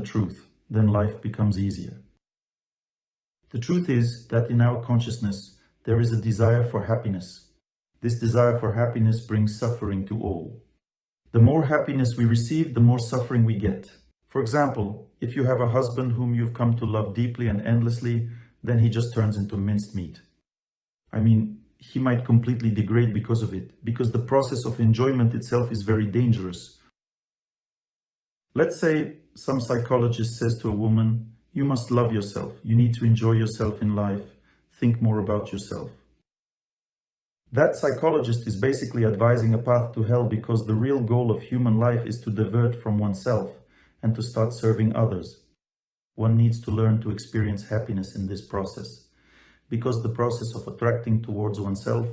the truth, then life becomes easier. The truth is that in our consciousness, there is a desire for happiness. This desire for happiness brings suffering to all. The more happiness we receive, the more suffering we get. For example, if you have a husband whom you've come to love deeply and endlessly, then he just turns into minced meat. I mean, he might completely degrade because of it, because the process of enjoyment itself is very dangerous. Let's say some psychologist says to a woman, you must love yourself, you need to enjoy yourself in life, think more about yourself. That psychologist is basically advising a path to hell, because the real goal of human life is to divert from oneself and to start serving others. One needs to learn to experience happiness in this process, because the process of attracting towards oneself,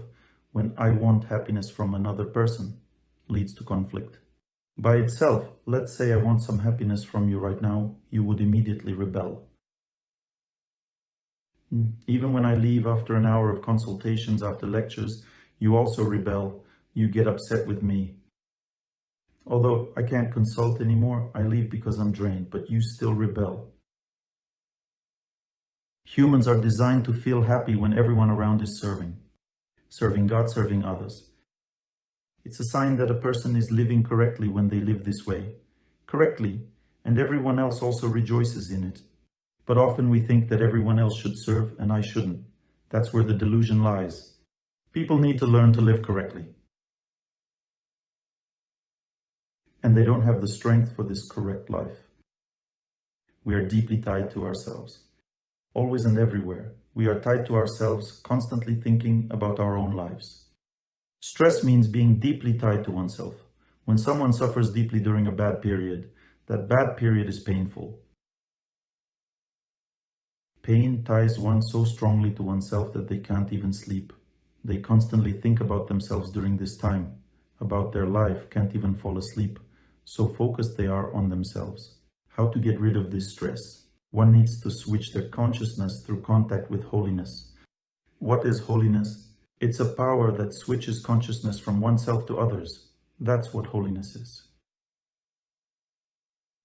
when I want happiness from another person, leads to conflict. By itself, let's say I want some happiness from you right now, you would immediately rebel. Even when I leave after an hour of consultations, after lectures, you also rebel. You get upset with me. Although I can't consult anymore, I leave because I'm drained, but you still rebel. Humans are designed to feel happy when everyone around is serving God, serving others. It's a sign that a person is living correctly when they live this way, correctly, and everyone else also rejoices in it. But often we think that everyone else should serve and I shouldn't. That's where the delusion lies. People need to learn to live correctly. And they don't have the strength for this correct life. We are deeply tied to ourselves. Always and everywhere, we are tied to ourselves, constantly thinking about our own lives. Stress means being deeply tied to oneself. When someone suffers deeply during a bad period, that bad period is painful. Pain ties one so strongly to oneself that they can't even sleep. They constantly think about themselves during this time, about their life, can't even fall asleep. So focused they are on themselves. How to get rid of this stress? One needs to switch their consciousness through contact with holiness. What is holiness? It's a power that switches consciousness from oneself to others. That's what holiness is.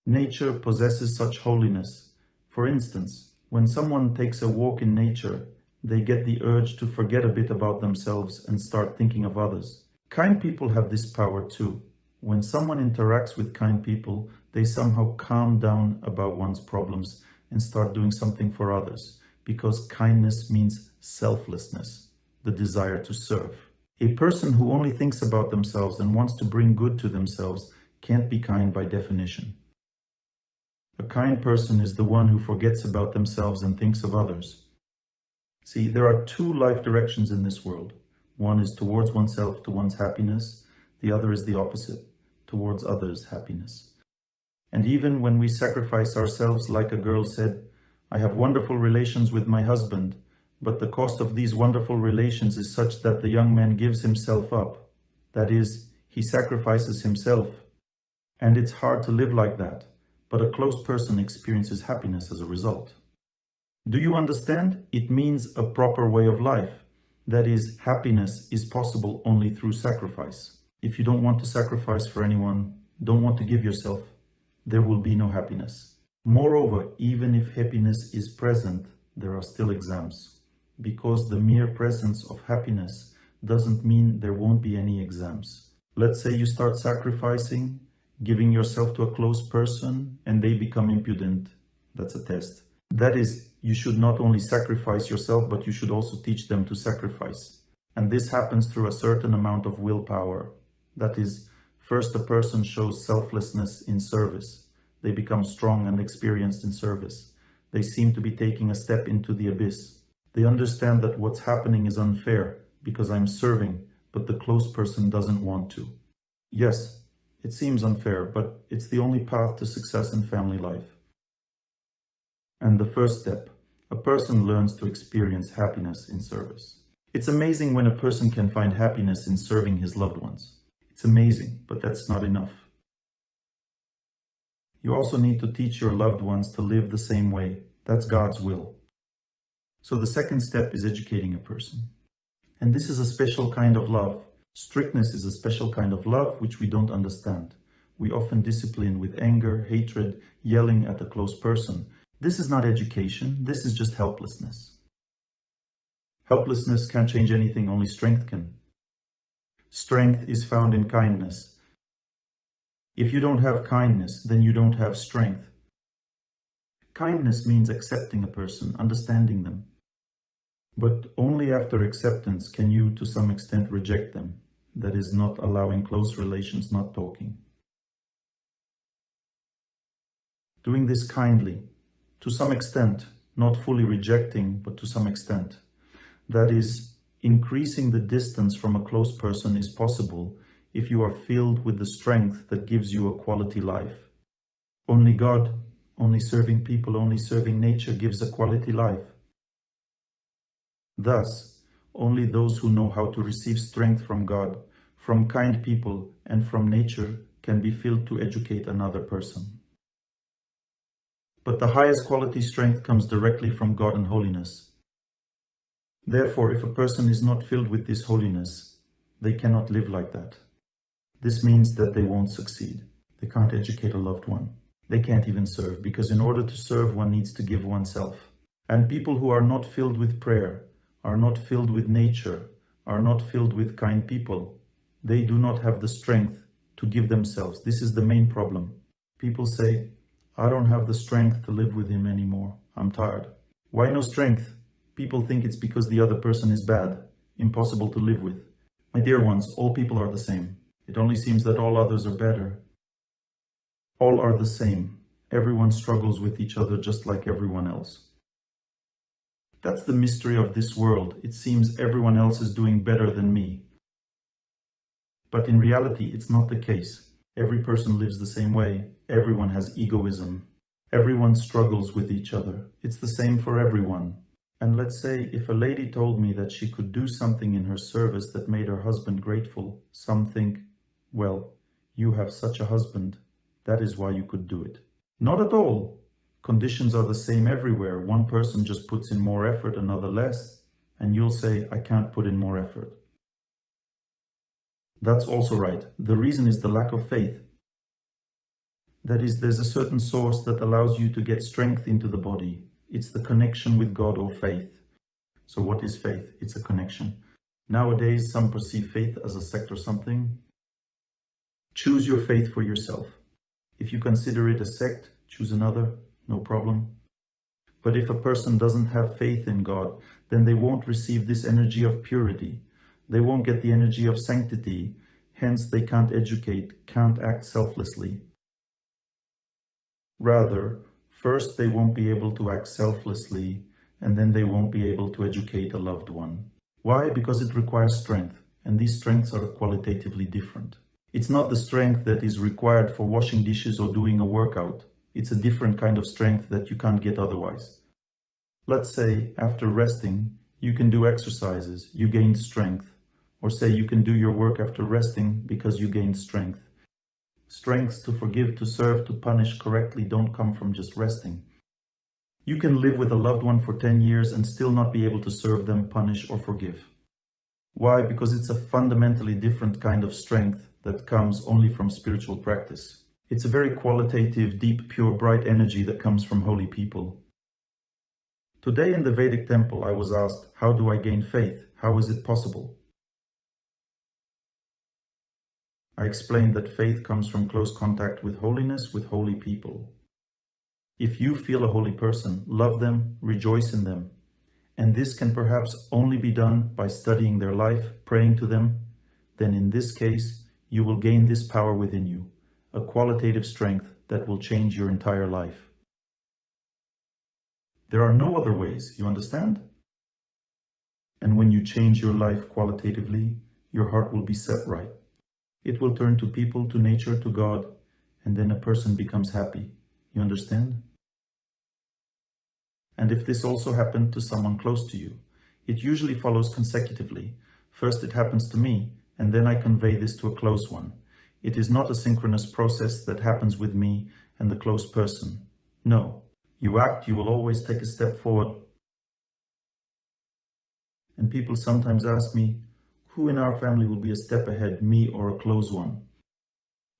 Nature possesses such holiness. For instance, when someone takes a walk in nature, they get the urge to forget a bit about themselves and start thinking of others. Kind people have this power too. When someone interacts with kind people, they somehow calm down about one's problems and start doing something for others, because kindness means selflessness, the desire to serve. A person who only thinks about themselves and wants to bring good to themselves can't be kind by definition. A kind person is the one who forgets about themselves and thinks of others. See, there are two life directions in this world. One is towards oneself, to one's happiness. The other is the opposite, towards others' happiness. And even when we sacrifice ourselves, like a girl said, I have wonderful relations with my husband, but the cost of these wonderful relations is such that the young man gives himself up. That is, he sacrifices himself. And it's hard to live like that, but a close person experiences happiness as a result. Do you understand? It means a proper way of life. That is, happiness is possible only through sacrifice. If you don't want to sacrifice for anyone, don't want to give yourself, there will be no happiness. Moreover, even if happiness is present, there are still exams, because the mere presence of happiness doesn't mean there won't be any exams. Let's say you start sacrificing, giving yourself to a close person, and they become impudent. That's a test. That is, you should not only sacrifice yourself, but you should also teach them to sacrifice. And this happens through a certain amount of willpower. That is, first a person shows selflessness in service. They become strong and experienced in service. They seem to be taking a step into the abyss. They understand that what's happening is unfair because I'm serving, but the close person doesn't want to. Yes, it seems unfair, but it's the only path to success in family life. And the first step, a person learns to experience happiness in service. It's amazing when a person can find happiness in serving his loved ones. It's amazing, but that's not enough. You also need to teach your loved ones to live the same way. That's God's will. So the second step is educating a person. And this is a special kind of love. Strictness is a special kind of love which we don't understand. We often discipline with anger, hatred, yelling at a close person. This is not education, this is just helplessness. Helplessness can't change anything, only strength can. Strength is found in kindness. If you don't have kindness, then you don't have strength. Kindness means accepting a person, understanding them. But only after acceptance can you, to some extent, reject them. That is, not allowing close relations, not talking. Doing this kindly, to some extent, not fully rejecting, but to some extent. That is, increasing the distance from a close person is possible if you are filled with the strength that gives you a quality life. Only God, only serving people, only serving nature gives a quality life. Thus, only those who know how to receive strength from God, from kind people, and from nature can be filled to educate another person. But the highest quality strength comes directly from God and holiness. Therefore, if a person is not filled with this holiness, they cannot live like that. This means that they won't succeed. They can't educate a loved one. They can't even serve, because in order to serve, one needs to give oneself. And people who are not filled with prayer, are not filled with nature, are not filled with kind people, they do not have the strength to give themselves. This is the main problem. People say, I don't have the strength to live with him anymore. I'm tired. Why no strength? People think it's because the other person is bad, impossible to live with. My dear ones, all people are the same. It only seems that all others are better. All are the same. Everyone struggles with each other just like everyone else. That's the mystery of this world. It seems everyone else is doing better than me. But in reality, it's not the case. Every person lives the same way. Everyone has egoism. Everyone struggles with each other. It's the same for everyone. And let's say if a lady told me that she could do something in her service that made her husband grateful, some think, well, you have such a husband. That is why you could do it. Not at all. Conditions are the same everywhere. One person just puts in more effort, another less, and you'll say, I can't put in more effort. That's also right. The reason is the lack of faith. That is, there's a certain source that allows you to get strength into the body. It's the connection with God or faith. So what is faith? It's a connection. Nowadays, some perceive faith as a sect or something. Choose your faith for yourself. If you consider it a sect, choose another, no problem. But if a person doesn't have faith in God, then they won't receive this energy of purity. They won't get the energy of sanctity. Hence, they can't educate, can't act selflessly. Rather, first they won't be able to act selflessly, and then they won't be able to educate a loved one. Why? Because it requires strength, and these strengths are qualitatively different. It's not the strength that is required for washing dishes or doing a workout. It's a different kind of strength that you can't get otherwise. Let's say, after resting, you can do exercises, you gain strength. Or say you can do your work after resting because you gain strength. Strengths to forgive, to serve, to punish correctly don't come from just resting. You can live with a loved one for 10 years and still not be able to serve them, punish, or forgive. Why? Because it's a fundamentally different kind of strength that comes only from spiritual practice. It's a very qualitative, deep, pure, bright energy that comes from holy people. Today in the Vedic temple, I was asked, how do I gain faith? How is it possible? I explained that faith comes from close contact with holiness, with holy people. If you feel a holy person, love them, rejoice in them. And this can perhaps only be done by studying their life, praying to them. Then in this case, you will gain this power within you, a qualitative strength that will change your entire life. There are no other ways, you understand? And when you change your life qualitatively, your heart will be set right. It will turn to people, to nature, to God, and then a person becomes happy. You understand? And if this also happened to someone close to you, it usually follows consecutively. First it happens to me, and then I convey this to a close one. It is not a synchronous process that happens with me and the close person. No, you act, you will always take a step forward. And people sometimes ask me, who in our family will be a step ahead, me or a close one?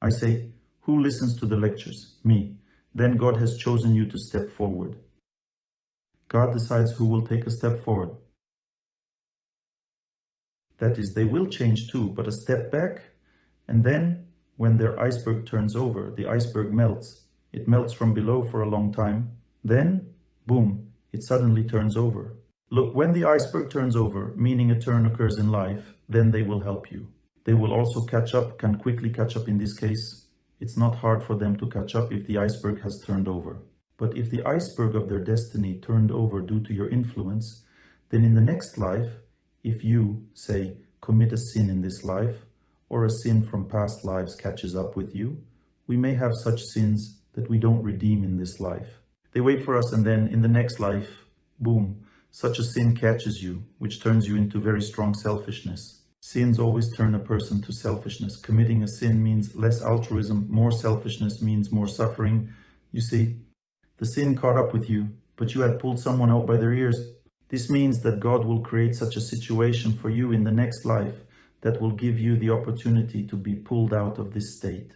I say, Who listens to the lectures? Me. Then God has chosen you to step forward. God decides who will take a step forward. That is, they will change too, but a step back, and then when their iceberg turns over, the iceberg melts. It melts from below for a long time. Then, boom, it suddenly turns over. Look, when the iceberg turns over, meaning a turn occurs in life, then they will help you. They will also catch up, can quickly catch up in this case. It's not hard for them to catch up if the iceberg has turned over. But if the iceberg of their destiny turned over due to your influence, then in the next life, if you, say, commit a sin in this life, or a sin from past lives catches up with you, we may have such sins that we don't redeem in this life. They wait for us, and then in the next life, boom, such a sin catches you, which turns you into very strong selfishness. Sins always turn a person to selfishness. Committing a sin means less altruism, more selfishness means more suffering. You see, the sin caught up with you, but you had pulled someone out by their ears. This means that God will create such a situation for you in the next life that will give you the opportunity to be pulled out of this state.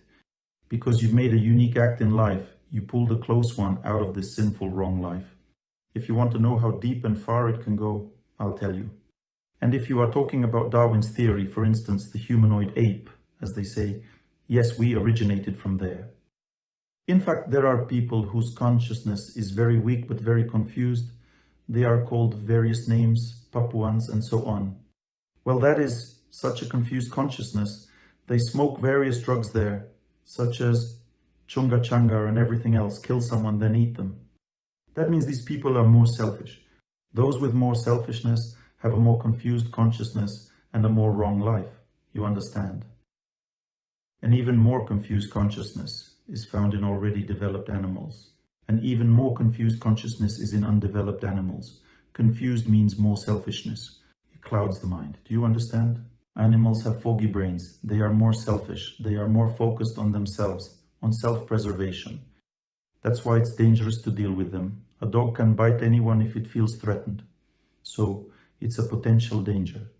Because you've made a unique act in life, you pulled a close one out of this sinful, wrong life. If you want to know how deep and far it can go, I'll tell you. And if you are talking about Darwin's theory, for instance, the humanoid ape, as they say, yes, we originated from there. In fact, there are people whose consciousness is very weak but very confused. They are called various names, Papuans, and so on. Well, that is such a confused consciousness. They smoke various drugs there, such as chunga changa and everything else, kill someone, then eat them. That means these people are more selfish. Those with more selfishness have a more confused consciousness and a more wrong life, you understand. An even more confused consciousness is found in already developed animals. An even more confused consciousness is in undeveloped animals. Confused means more selfishness. It clouds the mind. Do you understand? Animals have foggy brains. They are more selfish. They are more focused on themselves, on self-preservation. That's why it's dangerous to deal with them. A dog can bite anyone if it feels threatened. So, it's a potential danger.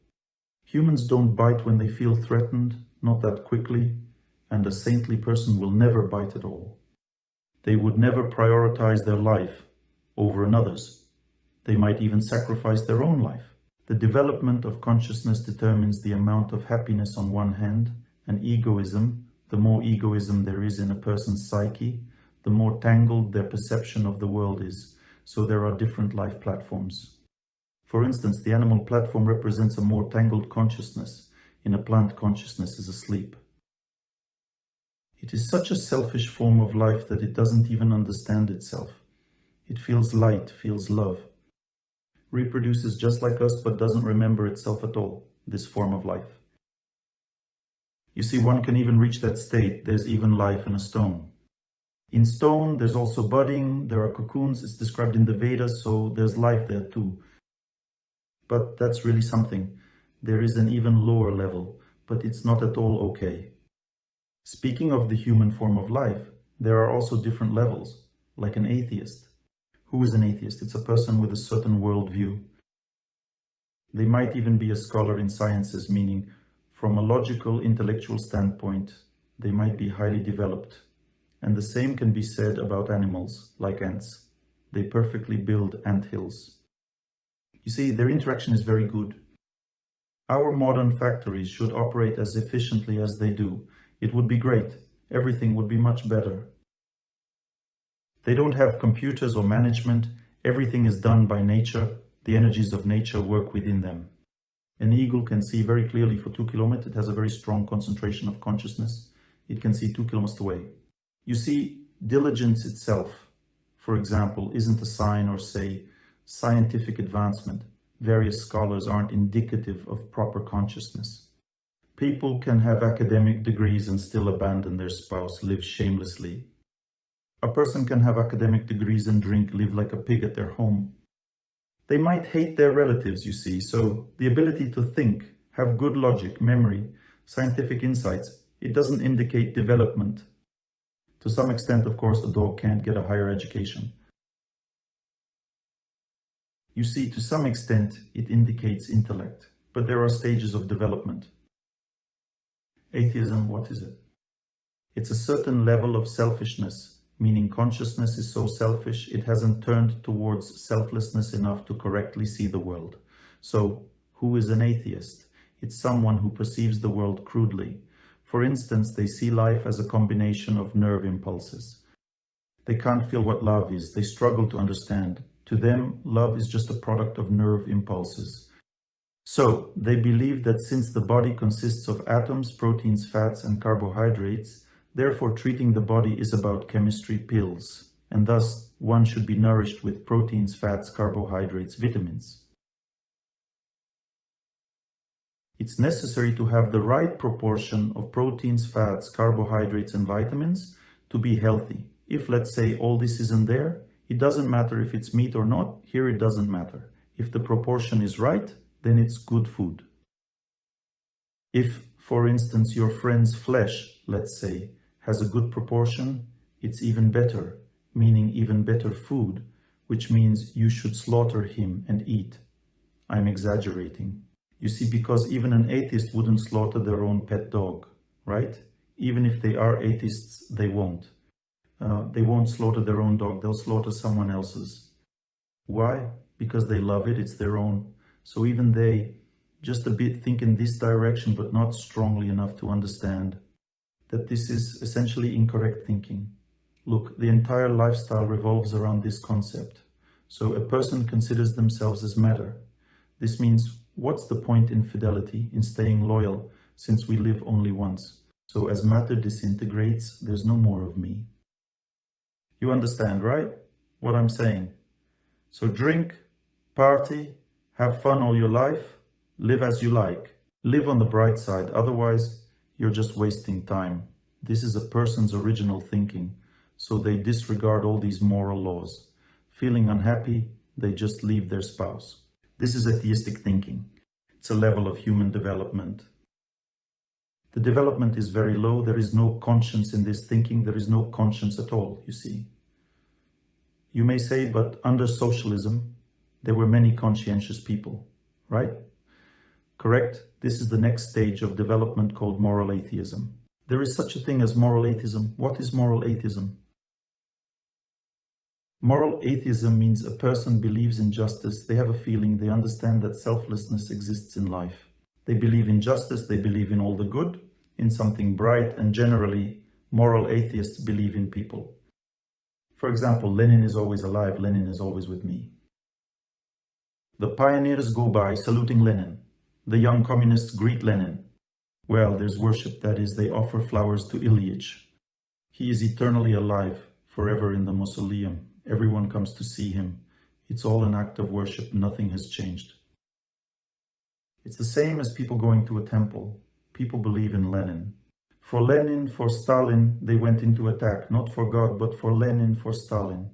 Humans don't bite when they feel threatened, not that quickly, and a saintly person will never bite at all. They would never prioritize their life over another's. They might even sacrifice their own life. The development of consciousness determines the amount of happiness on one hand, and egoism, the more egoism there is in a person's psyche, the more tangled their perception of the world is. So there are different life platforms. For instance, the animal platform represents a more tangled consciousness. In a plant, consciousness is asleep. It is such a selfish form of life that it doesn't even understand itself. It feels light, feels love. Reproduces just like us, but doesn't remember itself at all, this form of life. You see, one can even reach that state. There's even life in a stone. In stone, there's also budding, there are cocoons, it's described in the Vedas, so there's life there too. But that's really something. There is an even lower level, but it's not at all okay. Speaking of the human form of life, there are also different levels, like an atheist. Who is an atheist? It's a person with a certain worldview. They might even be a scholar in sciences, meaning from a logical, intellectual standpoint, they might be highly developed. And the same can be said about animals, like ants. They perfectly build ant hills. You see, their interaction is very good. Our modern factories should operate as efficiently as they do. It would be great. Everything would be much better. They don't have computers or management. Everything is done by nature. The energies of nature work within them. An eagle can see very clearly for 2 kilometers. It has a very strong concentration of consciousness. It can see 2 kilometers away. You see, diligence itself, for example, isn't a sign or say scientific advancement. Various scholars aren't indicative of proper consciousness. People can have academic degrees and still abandon their spouse, live shamelessly. A person can have academic degrees and drink, live like a pig at their home. They might hate their relatives, you see, so the ability to think, have good logic, memory, scientific insights, it doesn't indicate development. To some extent, of course, a dog can't get a higher education. You see, to some extent, it indicates intellect, but there are stages of development. Atheism, what is it? It's a certain level of selfishness, meaning consciousness is so selfish it hasn't turned towards selflessness enough to correctly see the world. So, who is an atheist? It's someone who perceives the world crudely. For instance, they see life as a combination of nerve impulses. They can't feel what love is. They struggle to understand. To them, love is just a product of nerve impulses. So, they believe that since the body consists of atoms, proteins, fats, and carbohydrates, therefore treating the body is about chemistry pills, and thus one should be nourished with proteins, fats, carbohydrates, vitamins. It's necessary to have the right proportion of proteins, fats, carbohydrates, and vitamins to be healthy. If, let's say, all this isn't there, it doesn't matter if it's meat or not. Here it doesn't matter. If the proportion is right, then it's good food. If, for instance, your friend's flesh, let's say, has a good proportion, it's even better, meaning even better food, which means you should slaughter him and eat. I'm exaggerating. You see, because even an atheist wouldn't slaughter their own pet dog, right? Even if they are atheists, they won't. They won't slaughter their own dog, they'll slaughter someone else's. Why? Because they love it, it's their own. So even they just a bit think in this direction, but not strongly enough to understand that this is essentially incorrect thinking. Look, the entire lifestyle revolves around this concept. So a person considers themselves as matter. This means, what's the point in fidelity, in staying loyal, since we live only once? So as matter disintegrates, there's no more of me. You understand, right? What I'm saying. So drink, party, have fun all your life, live as you like. Live on the bright side, otherwise you're just wasting time. This is a person's original thinking, so they disregard all these moral laws. Feeling unhappy, they just leave their spouse. This is atheistic thinking. It's a level of human development. The development is very low. There is no conscience in this thinking. There is no conscience at all, you see. You may say, but under socialism, there were many conscientious people, right? Correct? This is the next stage of development called moral atheism. There is such a thing as moral atheism. What is moral atheism? Moral atheism means a person believes in justice. They have a feeling, they understand that selflessness exists in life. They believe in justice, they believe in all the good, in something bright, and generally, moral atheists believe in people. For example, Lenin is always alive, Lenin is always with me. The pioneers go by saluting Lenin. The young communists greet Lenin. Well, there's worship, that is, they offer flowers to Ilyich. He is eternally alive, forever in the mausoleum. Everyone comes to see him. It's all an act of worship, nothing has changed. It's the same as people going to a temple. People believe in Lenin. For Lenin, for Stalin, they went into attack, not for God, but for Lenin, for Stalin.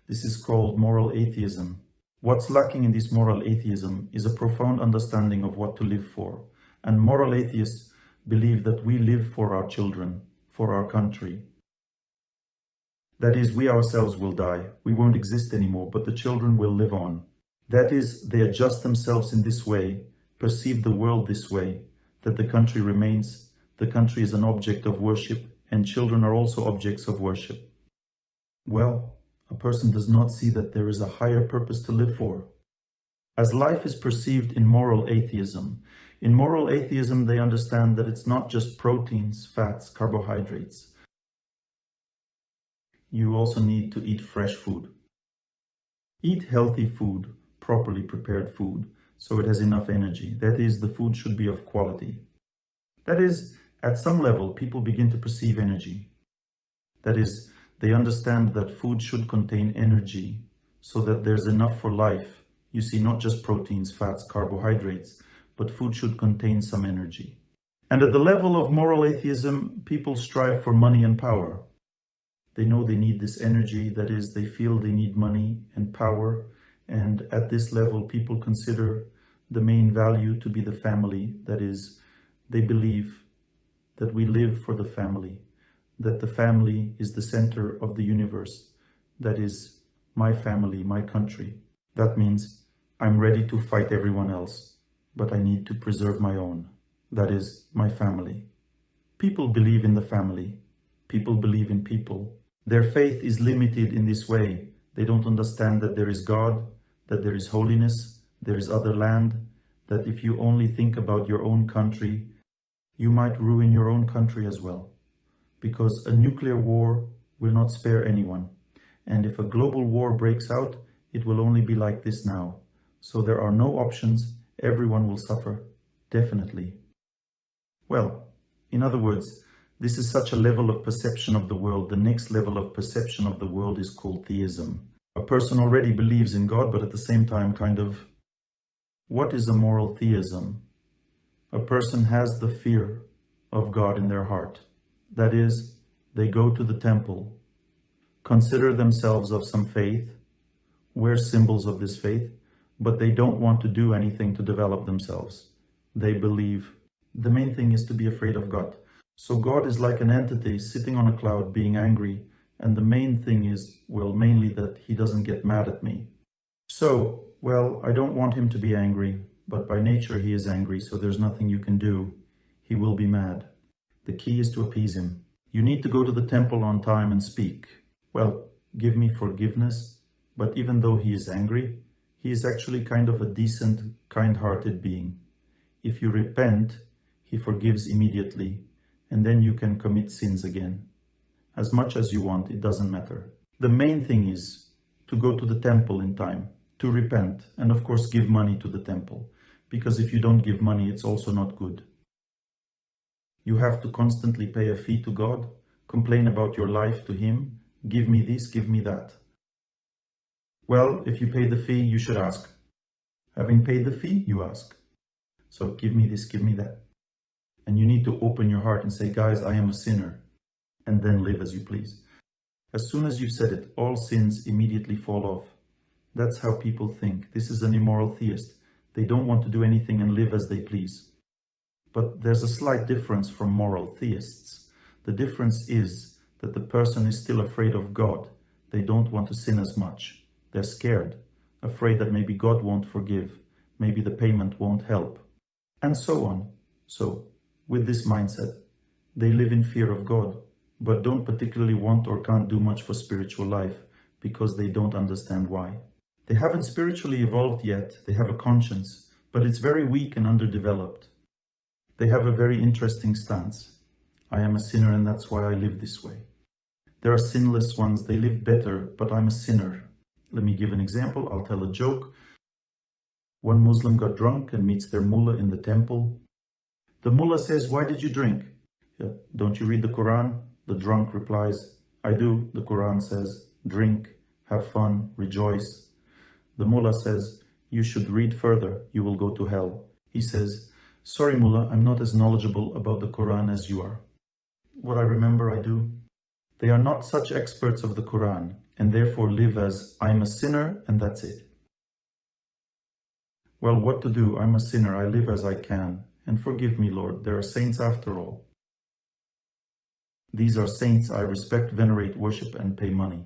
This is called moral atheism. What's lacking in this moral atheism is a profound understanding of what to live for. And moral atheists believe that we live for our children, for our country. That is, we ourselves will die. We won't exist anymore, but the children will live on. That is, they adjust themselves in this way, perceive the world this way, that the country remains, the country is an object of worship, and children are also objects of worship. Well, a person does not see that there is a higher purpose to live for. As life is perceived in moral atheism they understand that it's not just proteins, fats, carbohydrates. You also need to eat fresh food. Eat healthy food, properly prepared food, so it has enough energy. That is, the food should be of quality. That is, at some level, people begin to perceive energy. That is, they understand that food should contain energy, so that there's enough for life. You see, not just proteins, fats, carbohydrates, but food should contain some energy. And at the level of moral atheism, people strive for money and power. They know they need this energy, that is, they feel they need money and power, and at this level, people consider the main value to be the family. That is, they believe that we live for the family, that the family is the center of the universe. That is, my family, my country. That means I'm ready to fight everyone else, but I need to preserve my own. That is, my family. People believe in the family. People believe in people. Their faith is limited in this way. They don't understand that there is God, that there is holiness, there is other land, that if you only think about your own country, you might ruin your own country as well. Because a nuclear war will not spare anyone. And if a global war breaks out, it will only be like this now. So there are no options. Everyone will suffer. Definitely. Well, in other words, this is such a level of perception of the world. The next level of perception of the world is called theism. A person already believes in God, but at the same time what is a moral theism? A person has the fear of God in their heart. That is, they go to the temple, consider themselves of some faith, wear symbols of this faith, but they don't want to do anything to develop themselves. They believe. The main thing is to be afraid of God. So God is like an entity sitting on a cloud being angry, and the main thing is, well, mainly that he doesn't get mad at me. So, well, I don't want him to be angry, but by nature he is angry, so there's nothing you can do. He will be mad. The key is to appease him. You need to go to the temple on time and speak. Well, give me forgiveness, but even though he is angry, he is actually kind of a decent, kind-hearted being. If you repent, he forgives immediately, and then you can commit sins again. As much as you want, it doesn't matter. The main thing is to go to the temple in time, to repent, and of course give money to the temple, because if you don't give money, it's also not good. You have to constantly pay a fee to God, complain about your life to him, give me this, give me that. Well, if you pay the fee, you should ask. Having paid the fee, you ask. So give me this, give me that. And you need to open your heart and say, guys, I am a sinner, and then live as you please. As soon as you've said it, all sins immediately fall off. That's how people think. This is an immoral theist. They don't want to do anything and live as they please. But there's a slight difference from moral theists. The difference is that the person is still afraid of God. They don't want to sin as much. They're scared, afraid that maybe God won't forgive, maybe the payment won't help, and so on. So, with this mindset, they live in fear of God, but don't particularly want or can't do much for spiritual life because they don't understand why. They haven't spiritually evolved yet. They have a conscience, but it's very weak and underdeveloped. They have a very interesting stance. I am a sinner and that's why I live this way. There are sinless ones. They live better, but I'm a sinner. Let me give an example. I'll tell a joke. One Muslim got drunk and meets their mullah in the temple. The mullah says, "Why did you drink?" Yeah. "Don't you read the Quran?" The drunk replies, "I do. The Quran says, drink, have fun, rejoice." The mullah says, "You should read further. You will go to hell." He says, "Sorry, mullah, I'm not as knowledgeable about the Quran as you are. What I remember, I do." They are not such experts of the Quran, and therefore live as, I'm a sinner, and that's it. Well, what to do? I'm a sinner. I live as I can. And forgive me, Lord. There are saints after all. These are saints I respect, venerate, worship, and pay money.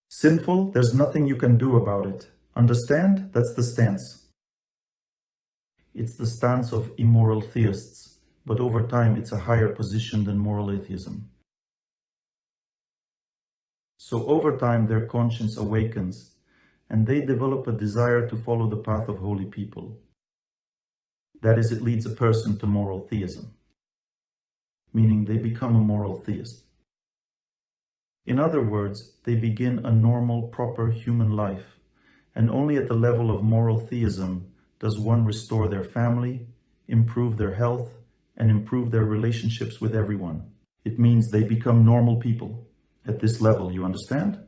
Sinful, there's nothing you can do about it. Understand? That's the stance. It's the stance of immoral theists, but over time it's a higher position than moral atheism. So over time their conscience awakens, and they develop a desire to follow the path of holy people. That is, it leads a person to moral theism, meaning they become a moral theist. In other words, they begin a normal, proper human life, and only at the level of moral theism does one restore their family, improve their health, and improve their relationships with everyone. It means they become normal people at this level, you understand?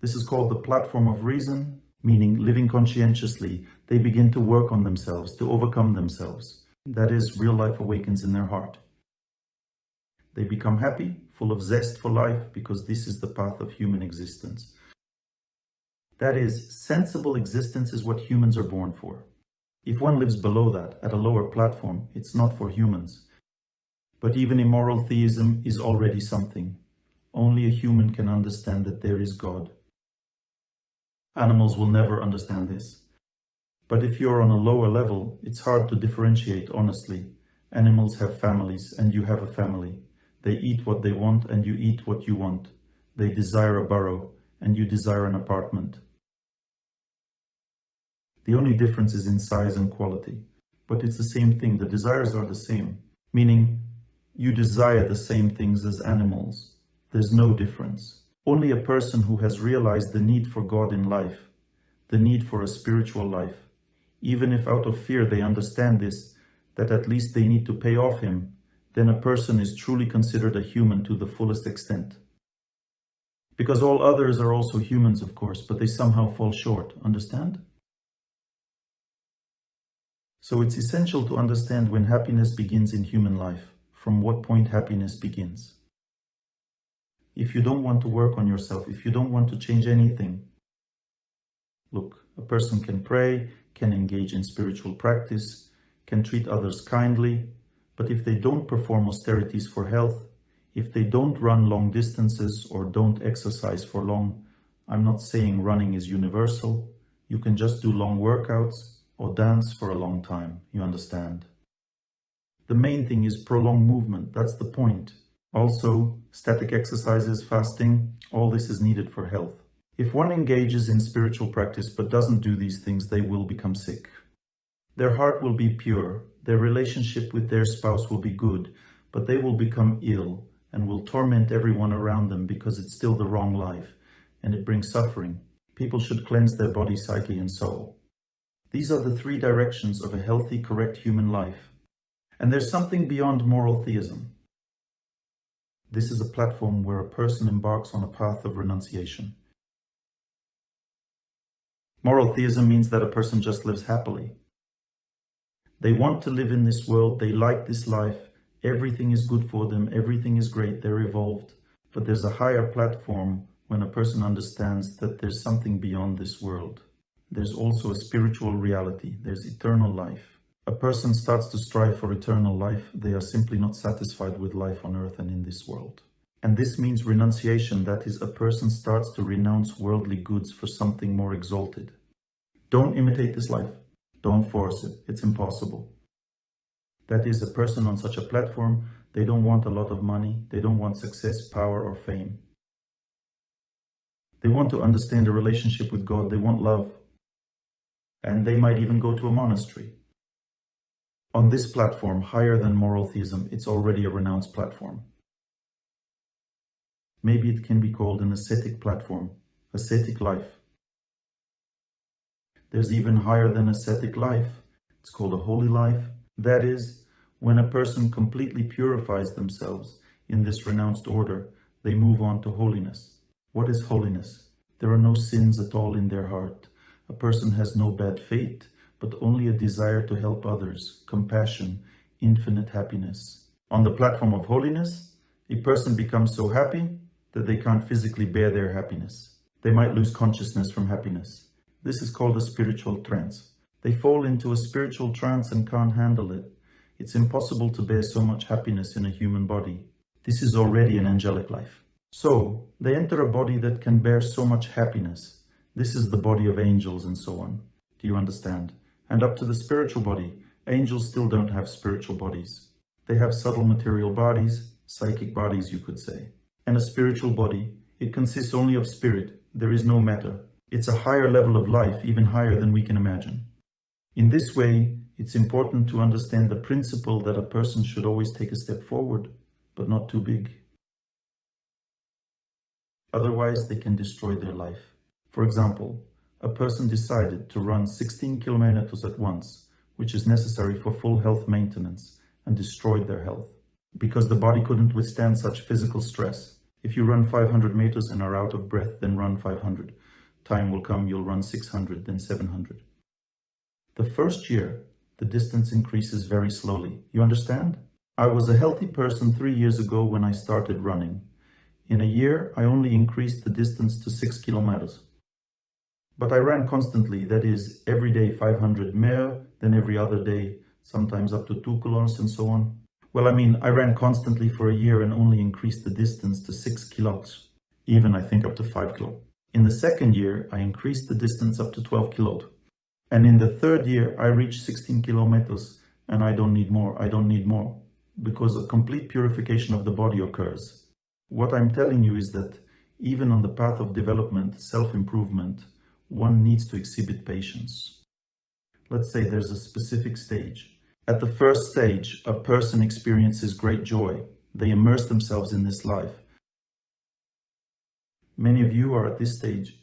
This is called the platform of reason, meaning living conscientiously. They begin to work on themselves, to overcome themselves. That is, real life awakens in their heart. They become happy, full of zest for life, because this is the path of human existence. That is, sensible existence is what humans are born for. If one lives below that, at a lower platform, it's not for humans. But even immoral theism is already something. Only a human can understand that there is God. Animals will never understand this. But if you're on a lower level, it's hard to differentiate honestly. Animals have families, and you have a family. They eat what they want and you eat what you want. They desire a burrow and you desire an apartment. The only difference is in size and quality. But it's the same thing. The desires are the same. Meaning, you desire the same things as animals. There's no difference. Only a person who has realized the need for God in life, the need for a spiritual life, even if out of fear they understand this, that at least they need to pay off him, then a person is truly considered a human to the fullest extent. Because all others are also humans, of course, but they somehow fall short, understand? So it's essential to understand when happiness begins in human life, from what point happiness begins. If you don't want to work on yourself, if you don't want to change anything, look, a person can pray, can engage in spiritual practice, can treat others kindly, but if they don't perform austerities for health, if they don't run long distances or don't exercise for long, I'm not saying running is universal, you can just do long workouts or dance for a long time, you understand? The main thing is prolonged movement, that's the point. Also, static exercises, fasting, all this is needed for health. If one engages in spiritual practice but doesn't do these things, they will become sick. Their heart will be pure, their relationship with their spouse will be good, but they will become ill and will torment everyone around them because it's still the wrong life and it brings suffering. People should cleanse their body, psyche and soul. These are the three directions of a healthy, correct human life. And there's something beyond moral theism. This is a platform where a person embarks on a path of renunciation. Moral theism means that a person just lives happily. They want to live in this world, they like this life, everything is good for them, everything is great, they're evolved. But there's a higher platform when a person understands that there's something beyond this world. There's also a spiritual reality, there's eternal life. A person starts to strive for eternal life, they are simply not satisfied with life on earth and in this world. And this means renunciation, that is, a person starts to renounce worldly goods for something more exalted. Don't imitate this life. Don't force it. It's impossible. That is, a person on such a platform, they don't want a lot of money, they don't want success, power or fame. They want to understand a relationship with God, they want love. And they might even go to a monastery. On this platform, higher than moral theism, it's already a renounced platform. Maybe it can be called an ascetic platform, ascetic life. There's even higher than ascetic life. It's called a holy life. That is, when a person completely purifies themselves in this renounced order, they move on to holiness. What is holiness? There are no sins at all in their heart. A person has no bad fate, but only a desire to help others, compassion, infinite happiness. On the platform of holiness, a person becomes so happy that they can't physically bear their happiness. They might lose consciousness from happiness. This is called a spiritual trance. They fall into a spiritual trance and can't handle it. It's impossible to bear so much happiness in a human body. This is already an angelic life. So, they enter a body that can bear so much happiness. This is the body of angels and so on. Do you understand? And up to the spiritual body, angels still don't have spiritual bodies. They have subtle material bodies, psychic bodies you could say. And a spiritual body, it consists only of spirit. There is no matter. It's a higher level of life, even higher than we can imagine. In this way, it's important to understand the principle that a person should always take a step forward, but not too big. Otherwise, they can destroy their life. For example, a person decided to run 16 kilometers at once, which is necessary for full health maintenance, and destroyed their health, because the body couldn't withstand such physical stress. If you run 500 meters and are out of breath, then run 500. Time will come, you'll run 600, then 700. The first year, the distance increases very slowly. You understand? I was a healthy person 3 years ago when I started running. In a year, I only increased the distance to 6 kilometers. But I ran constantly, that is, every day 500 mehr, then every other day, sometimes up to 2 kilometers and so on. Well, I ran constantly for a year and only increased the distance to 6 kilometers, even I think up to 5 kilometers. In the second year, I increased the distance up to 12 kilometers. And in the third year, I reached 16 kilometers and I don't need more. because a complete purification of the body occurs. What I'm telling you is that even on the path of development, self-improvement, one needs to exhibit patience. Let's say there's a specific stage. At the first stage, a person experiences great joy. They immerse themselves in this life. Many of you are at this stage.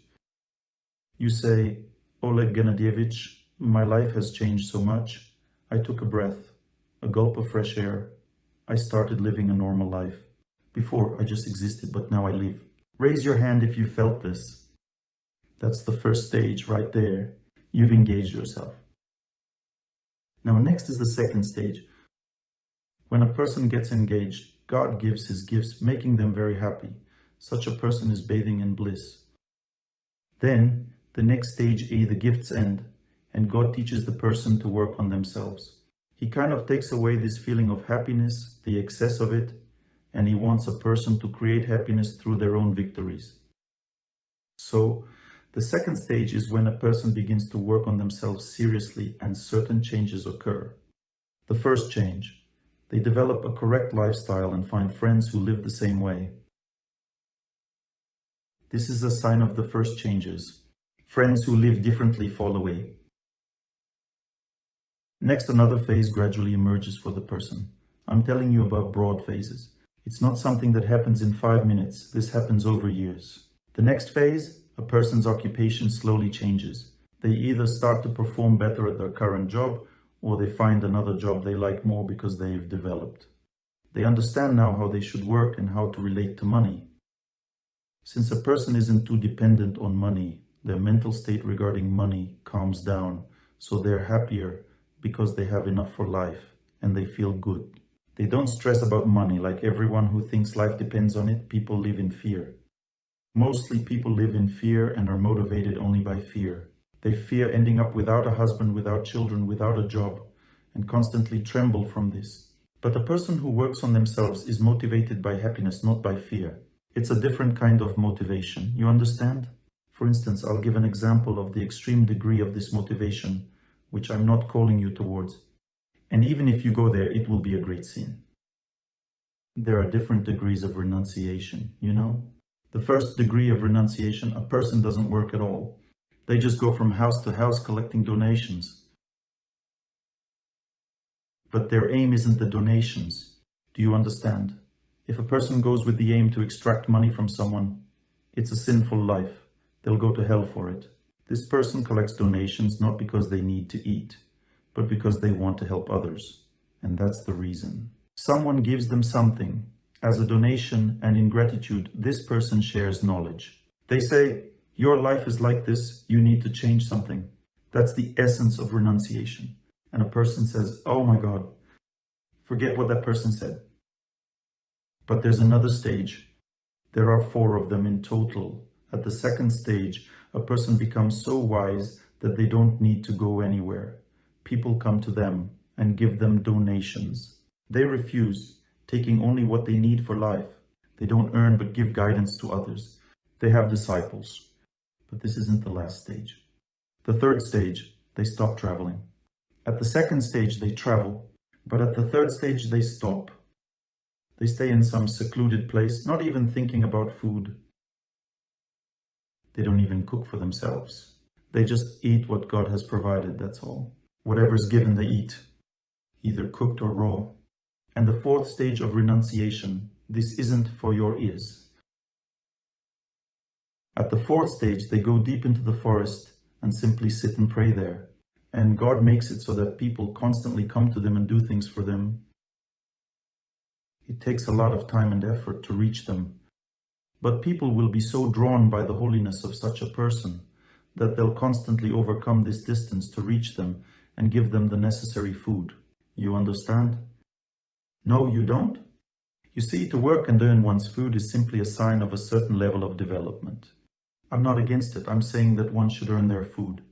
You say, Oleg Gennadievich, my life has changed so much. I took a breath, a gulp of fresh air. I started living a normal life. Before, I just existed, but now I live. Raise your hand if you felt this. That's the first stage right there. You've engaged yourself. Now, next is the second stage. When a person gets engaged, God gives his gifts, making them very happy. Such a person is bathing in bliss. Then, the next stage, the gifts end, and God teaches the person to work on themselves. He kind of takes away this feeling of happiness, the excess of it, and he wants a person to create happiness through their own victories. So, the second stage is when a person begins to work on themselves seriously and certain changes occur. The first change, they develop a correct lifestyle and find friends who live the same way. This is a sign of the first changes. Friends who live differently fall away. Next, another phase gradually emerges for the person. I'm telling you about broad phases. It's not something that happens in 5 minutes. This happens over years. The next phase, a person's occupation slowly changes. They either start to perform better at their current job, or they find another job they like more because they've developed. They understand now how they should work and how to relate to money. Since a person isn't too dependent on money, their mental state regarding money calms down, so they're happier because they have enough for life and they feel good. They don't stress about money like everyone who thinks life depends on it. People live in fear. Mostly people live in fear and are motivated only by fear. They fear ending up without a husband, without children, without a job, and constantly tremble from this. But a person who works on themselves is motivated by happiness, not by fear. It's a different kind of motivation. You understand? For instance, I'll give an example of the extreme degree of this motivation, which I'm not calling you towards. And even if you go there, it will be a great sin. There are different degrees of renunciation, you know? The first degree of renunciation, a person doesn't work at all. They just go from house to house collecting donations. But their aim isn't the donations. Do you understand? If a person goes with the aim to extract money from someone, it's a sinful life. They'll go to hell for it. This person collects donations not because they need to eat, but because they want to help others. And that's the reason. Someone gives them something as a donation, and in gratitude, this person shares knowledge. They say, your life is like this, you need to change something. That's the essence of renunciation. And a person says, oh my God, forget what that person said. But there's another stage. There are 4 of them in total. At the second stage, a person becomes so wise that they don't need to go anywhere. People come to them and give them donations. They refuse, taking only what they need for life. They don't earn but give guidance to others. They have disciples. But this isn't the last stage. The third stage, they stop traveling. At the second stage, they travel. But at the third stage, they stop. They stay in some secluded place, not even thinking about food. They don't even cook for themselves. They just eat what God has provided, that's all. Whatever's given, they eat, either cooked or raw. And the fourth stage of renunciation, this isn't for your ears. At the fourth stage, they go deep into the forest and simply sit and pray there. And God makes it so that people constantly come to them and do things for them. It takes a lot of time and effort to reach them. But people will be so drawn by the holiness of such a person that they'll constantly overcome this distance to reach them and give them the necessary food. You understand? No, you don't? You see, to work and earn one's food is simply a sign of a certain level of development. I'm not against it. I'm saying that one should earn their food.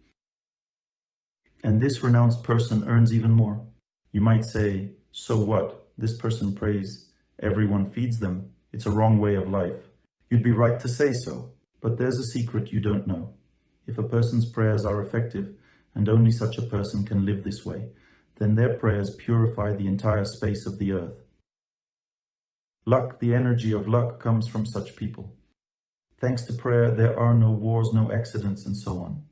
And this renounced person earns even more. You might say, so what? This person prays. Everyone feeds them. It's a wrong way of life. You'd be right to say so, but there's a secret you don't know. If a person's prayers are effective, and only such a person can live this way, then their prayers purify the entire space of the earth. Luck, the energy of luck, comes from such people. Thanks to prayer, there are no wars, no accidents, and so on.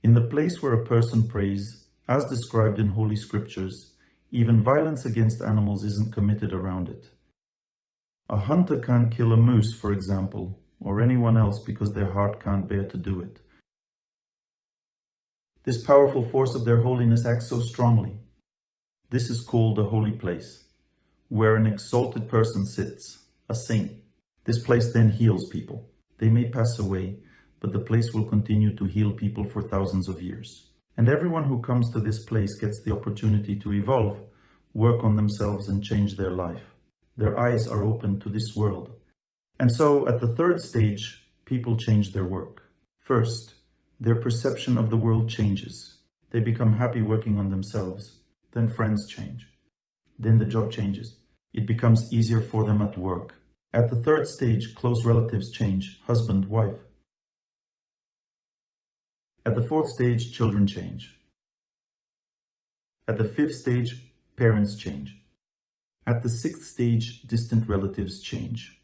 In the place where a person prays, as described in Holy Scriptures, even violence against animals isn't committed around it. A hunter can't kill a moose, for example, or anyone else because their heart can't bear to do it. This powerful force of their holiness acts so strongly. This is called a holy place, where an exalted person sits, a saint. This place then heals people. They may pass away, but the place will continue to heal people for thousands of years. And everyone who comes to this place gets the opportunity to evolve, work on themselves, and change their life. Their eyes are open to this world. And so, at the third stage, people change their work. First, their perception of the world changes. They become happy working on themselves. Then friends change. Then the job changes. It becomes easier for them at work. At the third stage, close relatives change, husband, wife. At the fourth stage, children change. At the fifth stage, parents change. At the sixth stage, distant relatives change.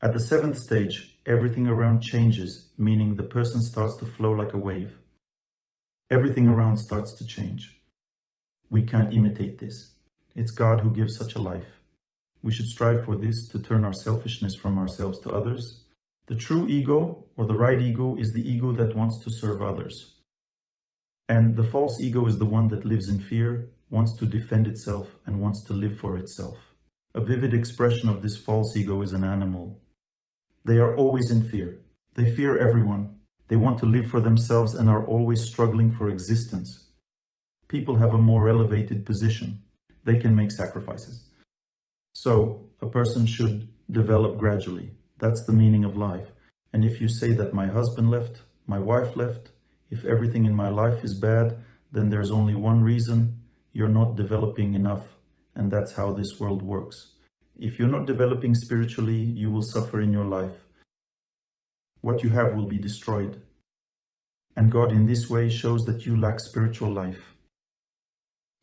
At the seventh stage, everything around changes, meaning the person starts to flow like a wave. Everything around starts to change. We can't imitate this. It's God who gives such a life. We should strive for this, to turn our selfishness from ourselves to others. The true ego, or the right ego, is the ego that wants to serve others. And the false ego is the one that lives in fear, wants to defend itself, and wants to live for itself. A vivid expression of this false ego is an animal. They are always in fear. They fear everyone. They want to live for themselves and are always struggling for existence. People have a more elevated position. They can make sacrifices. So, a person should develop gradually. That's the meaning of life. And if you say that my husband left, my wife left, if everything in my life is bad, then there's only one reason: you're not developing enough. And that's how this world works. If you're not developing spiritually, you will suffer in your life. What you have will be destroyed. And God in this way shows that you lack spiritual life.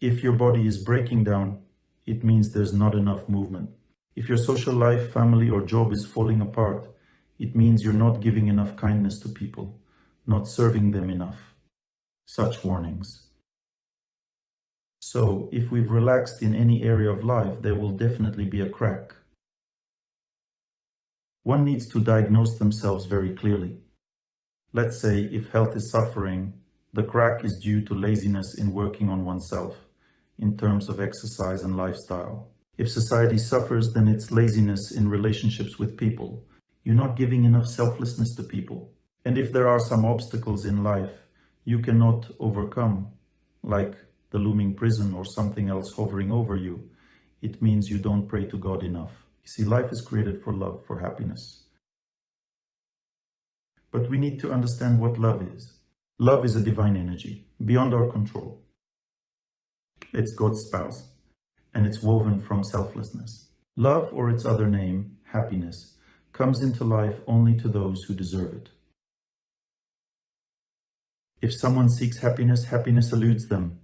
If your body is breaking down, it means there's not enough movement. If your social life, family, or job is falling apart, it means you're not giving enough kindness to people, not serving them enough. Such warnings. So, if we've relaxed in any area of life, there will definitely be a crack. One needs to diagnose themselves very clearly. Let's say if health is suffering, the crack is due to laziness in working on oneself, in terms of exercise and lifestyle. If society suffers, then it's laziness in relationships with people. You're not giving enough selflessness to people. And if there are some obstacles in life you cannot overcome, like the looming prison or something else hovering over you, it means you don't pray to God enough. You see, life is created for love, for happiness. But we need to understand what love is. Love is a divine energy, beyond our control. It's God's spouse, and it's woven from selflessness. Love, or its other name, happiness, comes into life only to those who deserve it. If someone seeks happiness, happiness eludes them.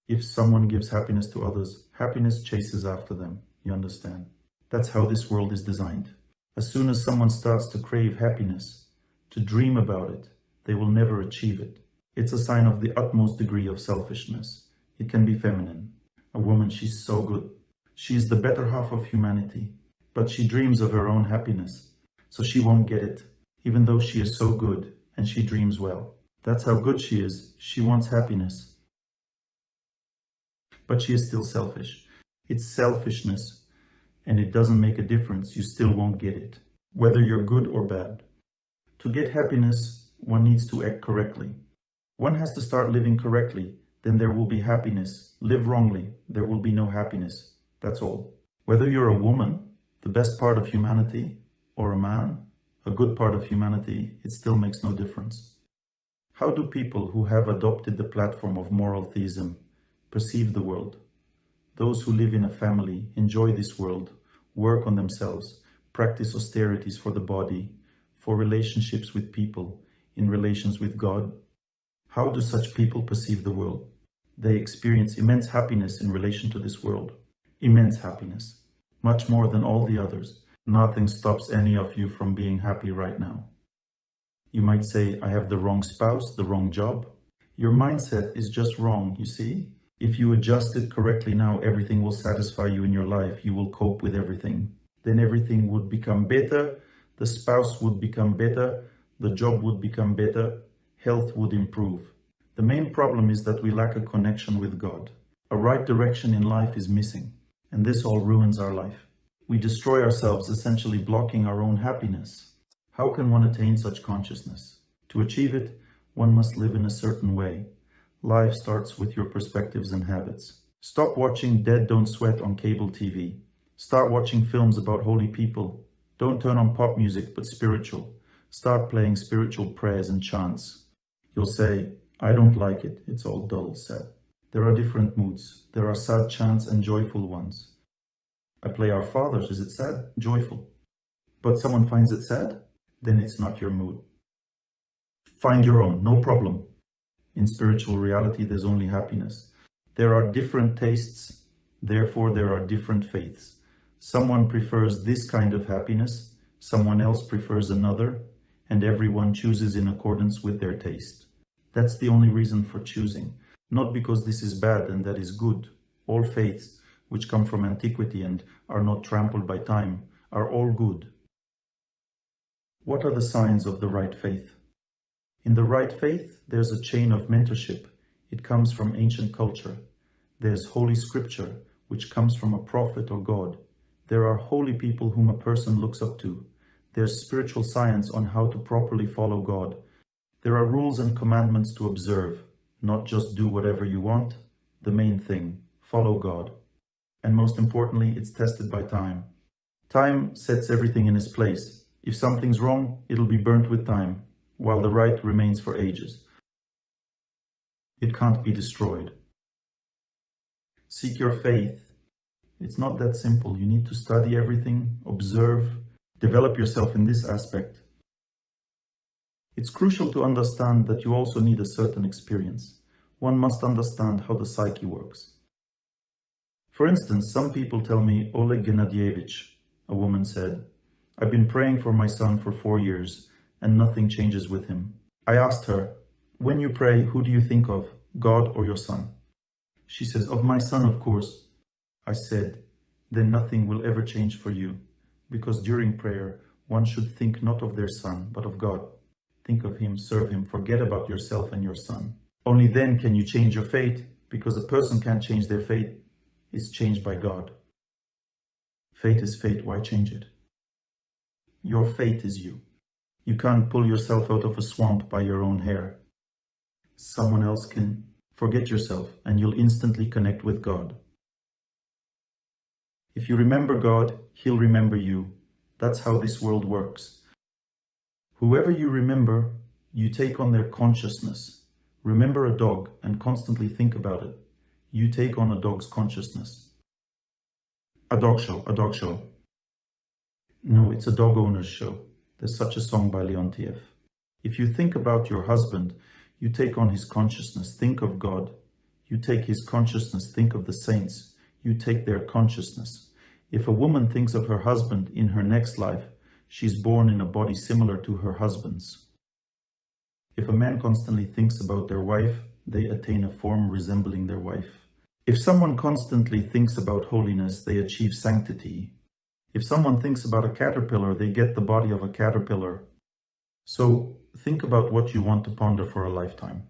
If someone gives happiness to others, happiness chases after them. You understand? That's how this world is designed. As soon as someone starts to crave happiness, to dream about it, they will never achieve it. It's a sign of the utmost degree of selfishness. It can be feminine. A woman, she's so good. She is the better half of humanity, but she dreams of her own happiness, so she won't get it, even though she is so good and she dreams well. That's how good she is. She wants happiness. But she is still selfish. It's selfishness, and it doesn't make a difference. You still won't get it, whether you're good or bad. To get happiness, one needs to act correctly. One has to start living correctly, then there will be happiness. Live wrongly, there will be no happiness. That's all. Whether you're a woman, the best part of humanity, or a man, a good part of humanity, it still makes no difference. How do people who have adopted the platform of moral theism perceive the world? Those who live in a family, enjoy this world, work on themselves, practice austerities for the body, for relationships with people, in relations with God. How do such people perceive the world? They experience immense happiness in relation to this world. Immense happiness. much more than all the others. Nothing stops any of you from being happy right now. You might say, I have the wrong spouse, the wrong job. Your mindset is just wrong, you see? If you adjust it correctly now, everything will satisfy you in your life. You will cope with everything. Then everything would become better. The spouse would become better. The job would become better. Health would improve. The main problem is that we lack a connection with God. A right direction in life is missing, and this all ruins our life. We destroy ourselves, essentially blocking our own happiness. How can one attain such consciousness? To achieve it, one must live in a certain way. Life starts with your perspectives and habits. Stop watching Dead Don't Sweat on cable TV. Start watching films about holy people. Don't turn on pop music, but spiritual. Start playing spiritual prayers and chants. You'll say, I don't like it. It's all dull, sad. There are different moods. There are sad chants and joyful ones. I play Our Fathers. Is it sad? Joyful. But someone finds it sad? Then it's not your mood. Find your own, no problem. In spiritual reality, there's only happiness. There are different tastes, therefore there are different faiths. Someone prefers this kind of happiness, someone else prefers another, and everyone chooses in accordance with their taste. That's the only reason for choosing, not because this is bad and that is good. All faiths, which come from antiquity and are not trampled by time, are all good. What are the signs of the right faith? In the right faith, there's a chain of mentorship. It comes from ancient culture. There's Holy Scripture, which comes from a prophet or God. There are holy people whom a person looks up to. There's spiritual science on how to properly follow God. There are rules and commandments to observe, not just do whatever you want. The main thing, follow God. And most importantly, it's tested by time. Time sets everything in its place. If something's wrong, it'll be burnt with time, while the right remains for ages. It can't be destroyed. Seek your faith. It's not that simple. You need to study everything, observe, develop yourself in this aspect. It's crucial to understand that you also need a certain experience. One must understand how the psyche works. For instance, some people tell me, Oleg, a woman said, I've been praying for my son for 4 years and nothing changes with him. I asked her, when you pray, who do you think of, God or your son? She says, of my son, of course. I said, then nothing will ever change for you, because during prayer, one should think not of their son, but of God. Think of him, serve him, forget about yourself and your son. Only then can you change your fate, because a person can't change their fate. It's changed by God. Fate is fate, why change it? Your fate is you. You can't pull yourself out of a swamp by your own hair. Someone else can. Forget yourself and you'll instantly connect with God. If you remember God, He'll remember you. That's how this world works. Whoever you remember, you take on their consciousness. Remember a dog and constantly think about it. You take on a dog's consciousness. A dog show. No, it's a dog owner's show. There's such a song by Leontiev. If you think about your husband, you take on his consciousness, think of God. You take his consciousness, think of the saints. You take their consciousness. If a woman thinks of her husband in her next life, she's born in a body similar to her husband's. If a man constantly thinks about their wife, they attain a form resembling their wife. If someone constantly thinks about holiness, they achieve sanctity. If someone thinks about a caterpillar, they get the body of a caterpillar. So think about what you want to ponder for a lifetime.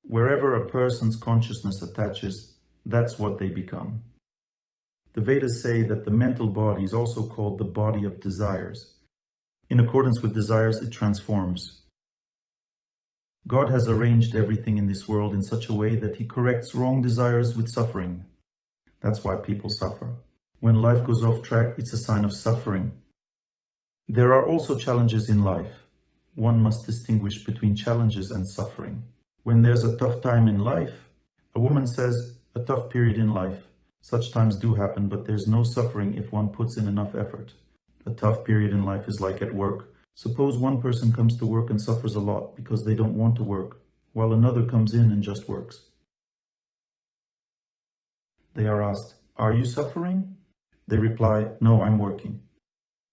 Wherever a person's consciousness attaches, that's what they become. The Vedas say that the mental body is also called the body of desires. In accordance with desires, it transforms. God has arranged everything in this world in such a way that He corrects wrong desires with suffering. That's why people suffer. When life goes off track, it's a sign of suffering. There are also challenges in life. One must distinguish between challenges and suffering. When there's a tough time in life, a woman says, a tough period in life. Such times do happen, but there's no suffering if one puts in enough effort. A tough period in life is like at work. Suppose one person comes to work and suffers a lot because they don't want to work, while another comes in and just works. They are asked, are you suffering? They reply, no, I'm working.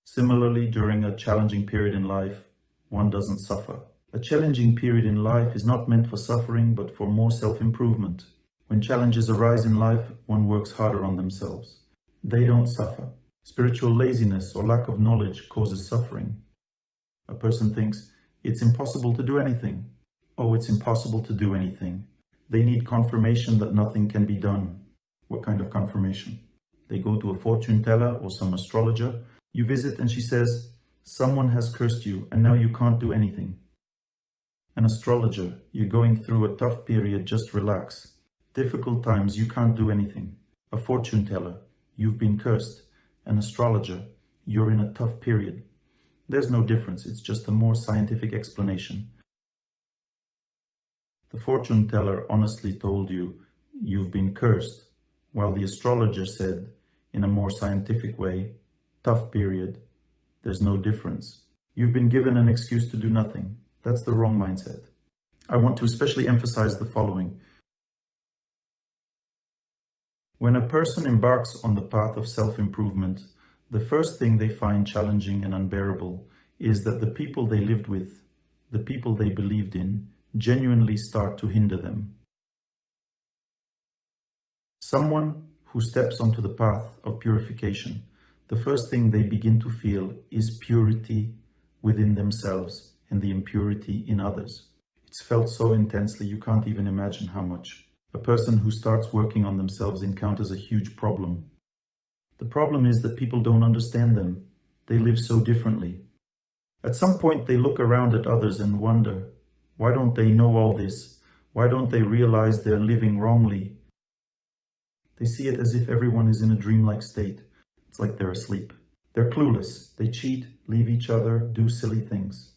Similarly, during a challenging period in life, one doesn't suffer. A challenging period in life is not meant for suffering, but for more self-improvement. When challenges arise in life, one works harder on themselves. They don't suffer. Spiritual laziness or lack of knowledge causes suffering. A person thinks, it's impossible to do anything. Oh, it's impossible to do anything. They need confirmation that nothing can be done. What kind of confirmation? They go to a fortune teller or some astrologer. You visit and she says, someone has cursed you and now you can't do anything. An astrologer, you're going through a tough period, just relax. Difficult times, you can't do anything. A fortune teller, you've been cursed. An astrologer, you're in a tough period. There's no difference, it's just a more scientific explanation. The fortune teller honestly told you, you've been cursed, while the astrologer said, in a more scientific way, tough period. There's no difference. You've been given an excuse to do nothing. That's the wrong mindset. I want to especially emphasize the following. When a person embarks on the path of self-improvement, the first thing they find challenging and unbearable is that the people they lived with, the people they believed in, genuinely start to hinder them. Someone who steps onto the path of purification, the first thing they begin to feel is purity within themselves and the impurity in others. It's felt so intensely you can't even imagine how much. A person who starts working on themselves encounters a huge problem. The problem is that people don't understand them. They live so differently. At some point they look around at others and wonder, why don't they know all this? Why don't they realize they're living wrongly? They see it as if everyone is in a dreamlike state. It's like they're asleep. They're clueless. They cheat, leave each other, do silly things.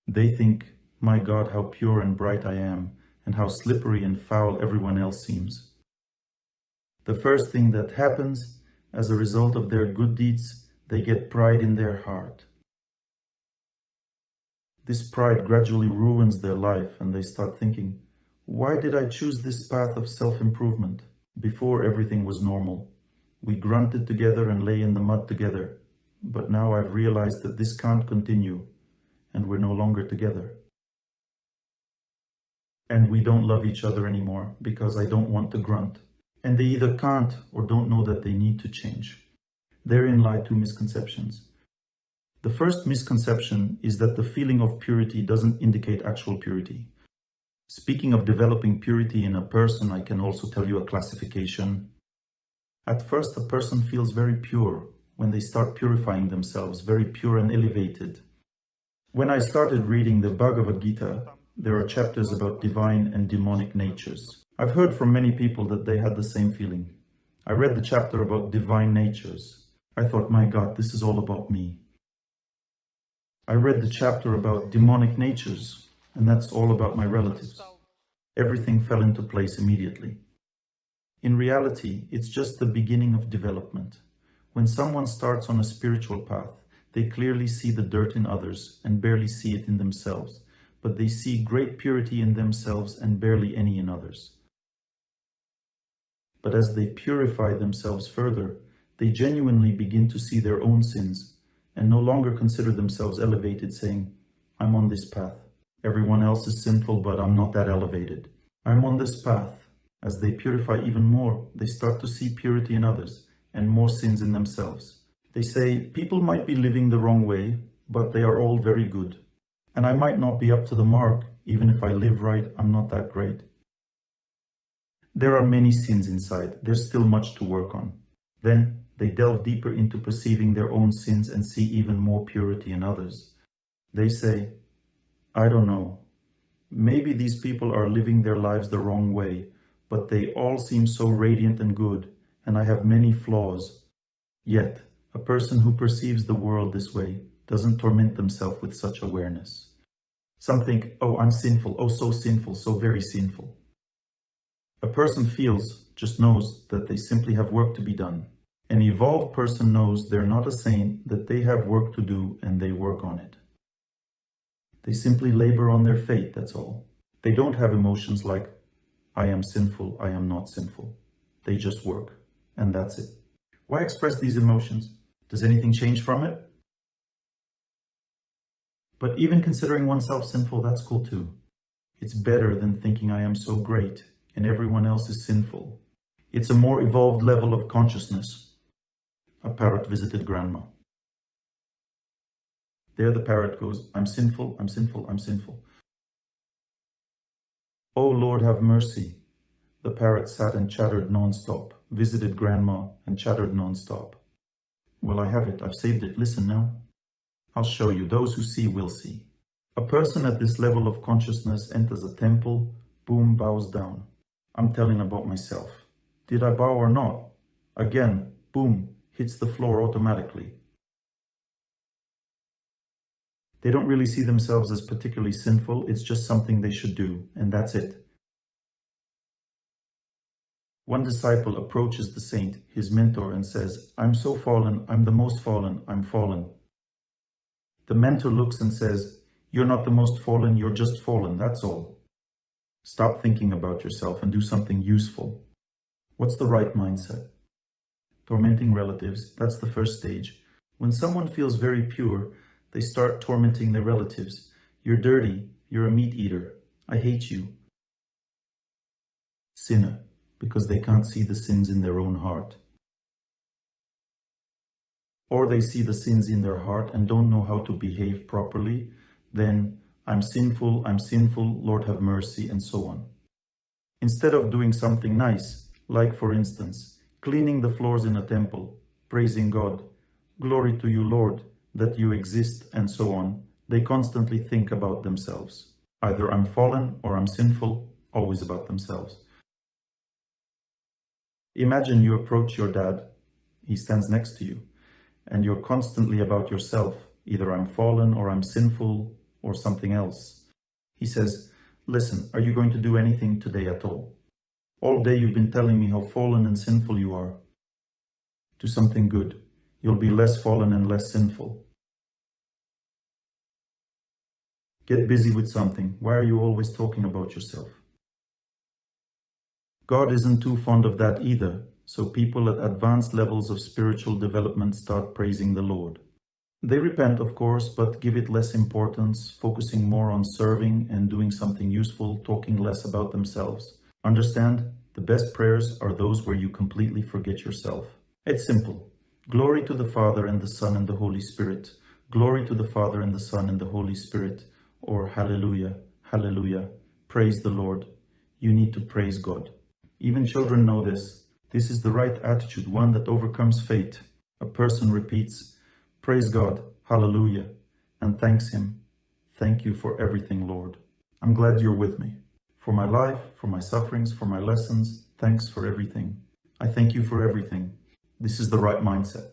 They think, my God, how pure and bright I am, and how slippery and foul everyone else seems. The first thing that happens, as a result of their good deeds, they get pride in their heart. This pride gradually ruins their life, and they start thinking, why did I choose this path of self-improvement? Before everything was normal. We grunted together and lay in the mud together. But now I've realized that this can't continue, and we're no longer together. And we don't love each other anymore because I don't want to grunt. And they either can't or don't know that they need to change. Therein lie two misconceptions. The first misconception is that the feeling of purity doesn't indicate actual purity. Speaking of developing purity in a person, I can also tell you a classification. At first, a person feels very pure when they start purifying themselves, very pure and elevated. When I started reading the Bhagavad Gita, there are chapters about divine and demonic natures. I've heard from many people that they had the same feeling. I read the chapter about divine natures. I thought, my God, this is all about me. I read the chapter about demonic natures, and that's all about my relatives. Everything fell into place immediately. In reality, it's just the beginning of development. When someone starts on a spiritual path, they clearly see the dirt in others and barely see it in themselves, but they see great purity in themselves and barely any in others. But as they purify themselves further, they genuinely begin to see their own sins and no longer consider themselves elevated, saying, I'm on this path. Everyone else is sinful, but I'm not that elevated. I'm on this path. As they purify even more, they start to see purity in others and more sins in themselves. They say, people might be living the wrong way, but they are all very good. And I might not be up to the mark. Even if I live right, I'm not that great. There are many sins inside. There's still much to work on. Then they delve deeper into perceiving their own sins and see even more purity in others. They say, I don't know. Maybe these people are living their lives the wrong way, but they all seem so radiant and good, and I have many flaws. Yet, a person who perceives the world this way doesn't torment themselves with such awareness. Some think, oh, I'm sinful, oh, so sinful, so very sinful. A person feels, just knows that they simply have work to be done. An evolved person knows they're not a saint, that they have work to do and they work on it. They simply labor on their fate, that's all. They don't have emotions like, I am sinful, I am not sinful. They just work, and that's it. Why express these emotions? Does anything change from it? But even considering oneself sinful, that's cool too. It's better than thinking I am so great and everyone else is sinful. It's a more evolved level of consciousness. A parrot visited grandma. There the parrot goes, I'm sinful, I'm sinful, I'm sinful. Oh Lord, have mercy. The parrot sat and chattered non-stop, visited grandma and chattered non-stop. Well, I have it, I've saved it, listen now. I'll show you, those who see will see. A person at this level of consciousness enters a temple, boom, bows down. I'm telling about myself. Did I bow or not? Again, boom, hits the floor automatically. They don't really see themselves as particularly sinful, it's just something they should do, and that's it. One disciple approaches the saint, his mentor, and says, I'm so fallen, I'm the most fallen, I'm fallen. The mentor looks and says, you're not the most fallen, you're just fallen, that's all. Stop thinking about yourself and do something useful. What's the right mindset? Tormenting relatives, that's the first stage. When someone feels very pure, they start tormenting their relatives. You're dirty, you're a meat eater, I hate you. Sinner, because they can't see the sins in their own heart. Or they see the sins in their heart and don't know how to behave properly, then I'm sinful, Lord have mercy, and so on. Instead of doing something nice, like for instance, cleaning the floors in a temple, praising God, glory to you Lord, that you exist, and so on, they constantly think about themselves. Either I'm fallen or I'm sinful, always about themselves. Imagine you approach your dad, he stands next to you, and you're constantly about yourself, either I'm fallen or I'm sinful or something else. He says, listen, are you going to do anything today at all? All day you've been telling me how fallen and sinful you are. Do something good. You'll be less fallen and less sinful. Get busy with something. Why are you always talking about yourself? God isn't too fond of that either, so people at advanced levels of spiritual development start praising the Lord. They repent, of course, but give it less importance, focusing more on serving and doing something useful, talking less about themselves. Understand, the best prayers are those where you completely forget yourself. It's simple. Glory to the Father and the Son and the Holy Spirit. Glory to the Father and the Son and the Holy Spirit. Or Hallelujah, Hallelujah. Praise the Lord. You need to praise God. Even children know this. This is the right attitude, one that overcomes fate. A person repeats, praise God, Hallelujah, and thanks Him. Thank you for everything, Lord. I'm glad you're with me. For my life, for my sufferings, for my lessons, thanks for everything. I thank you for everything. This is the right mindset.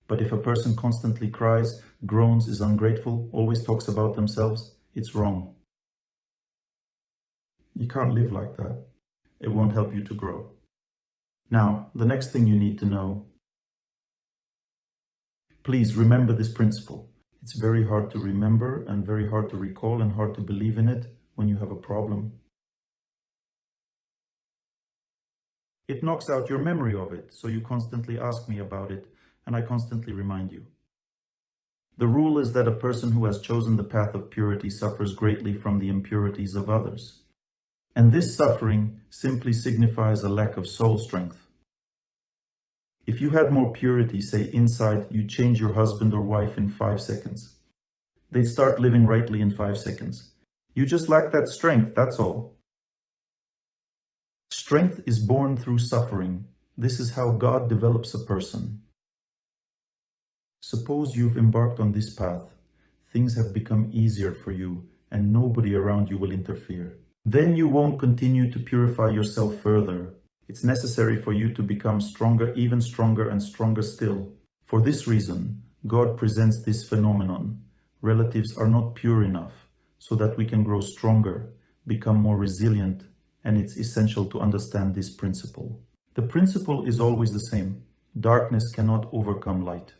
But if a person constantly cries, groans, is ungrateful, always talks about themselves, it's wrong. You can't live like that. It won't help you to grow. Now, the next thing you need to know. Please remember this principle. It's very hard to remember and very hard to recall and hard to believe in it when you have a problem. It knocks out your memory of it, so you constantly ask me about it, and I constantly remind you. The rule is that a person who has chosen the path of purity suffers greatly from the impurities of others. And this suffering simply signifies a lack of soul strength. If you had more purity, say inside, you'd change your husband or wife in 5 seconds. They'd start living rightly in 5 seconds. You just lack that strength, that's all. Strength is born through suffering. This is how God develops a person. Suppose you've embarked on this path. Things have become easier for you, and nobody around you will interfere. Then you won't continue to purify yourself further. It's necessary for you to become stronger, even stronger and stronger still. For this reason, God presents this phenomenon. Relatives are not pure enough so that we can grow stronger, become more resilient, and it's essential to understand this principle. The principle is always the same. Darkness cannot overcome light.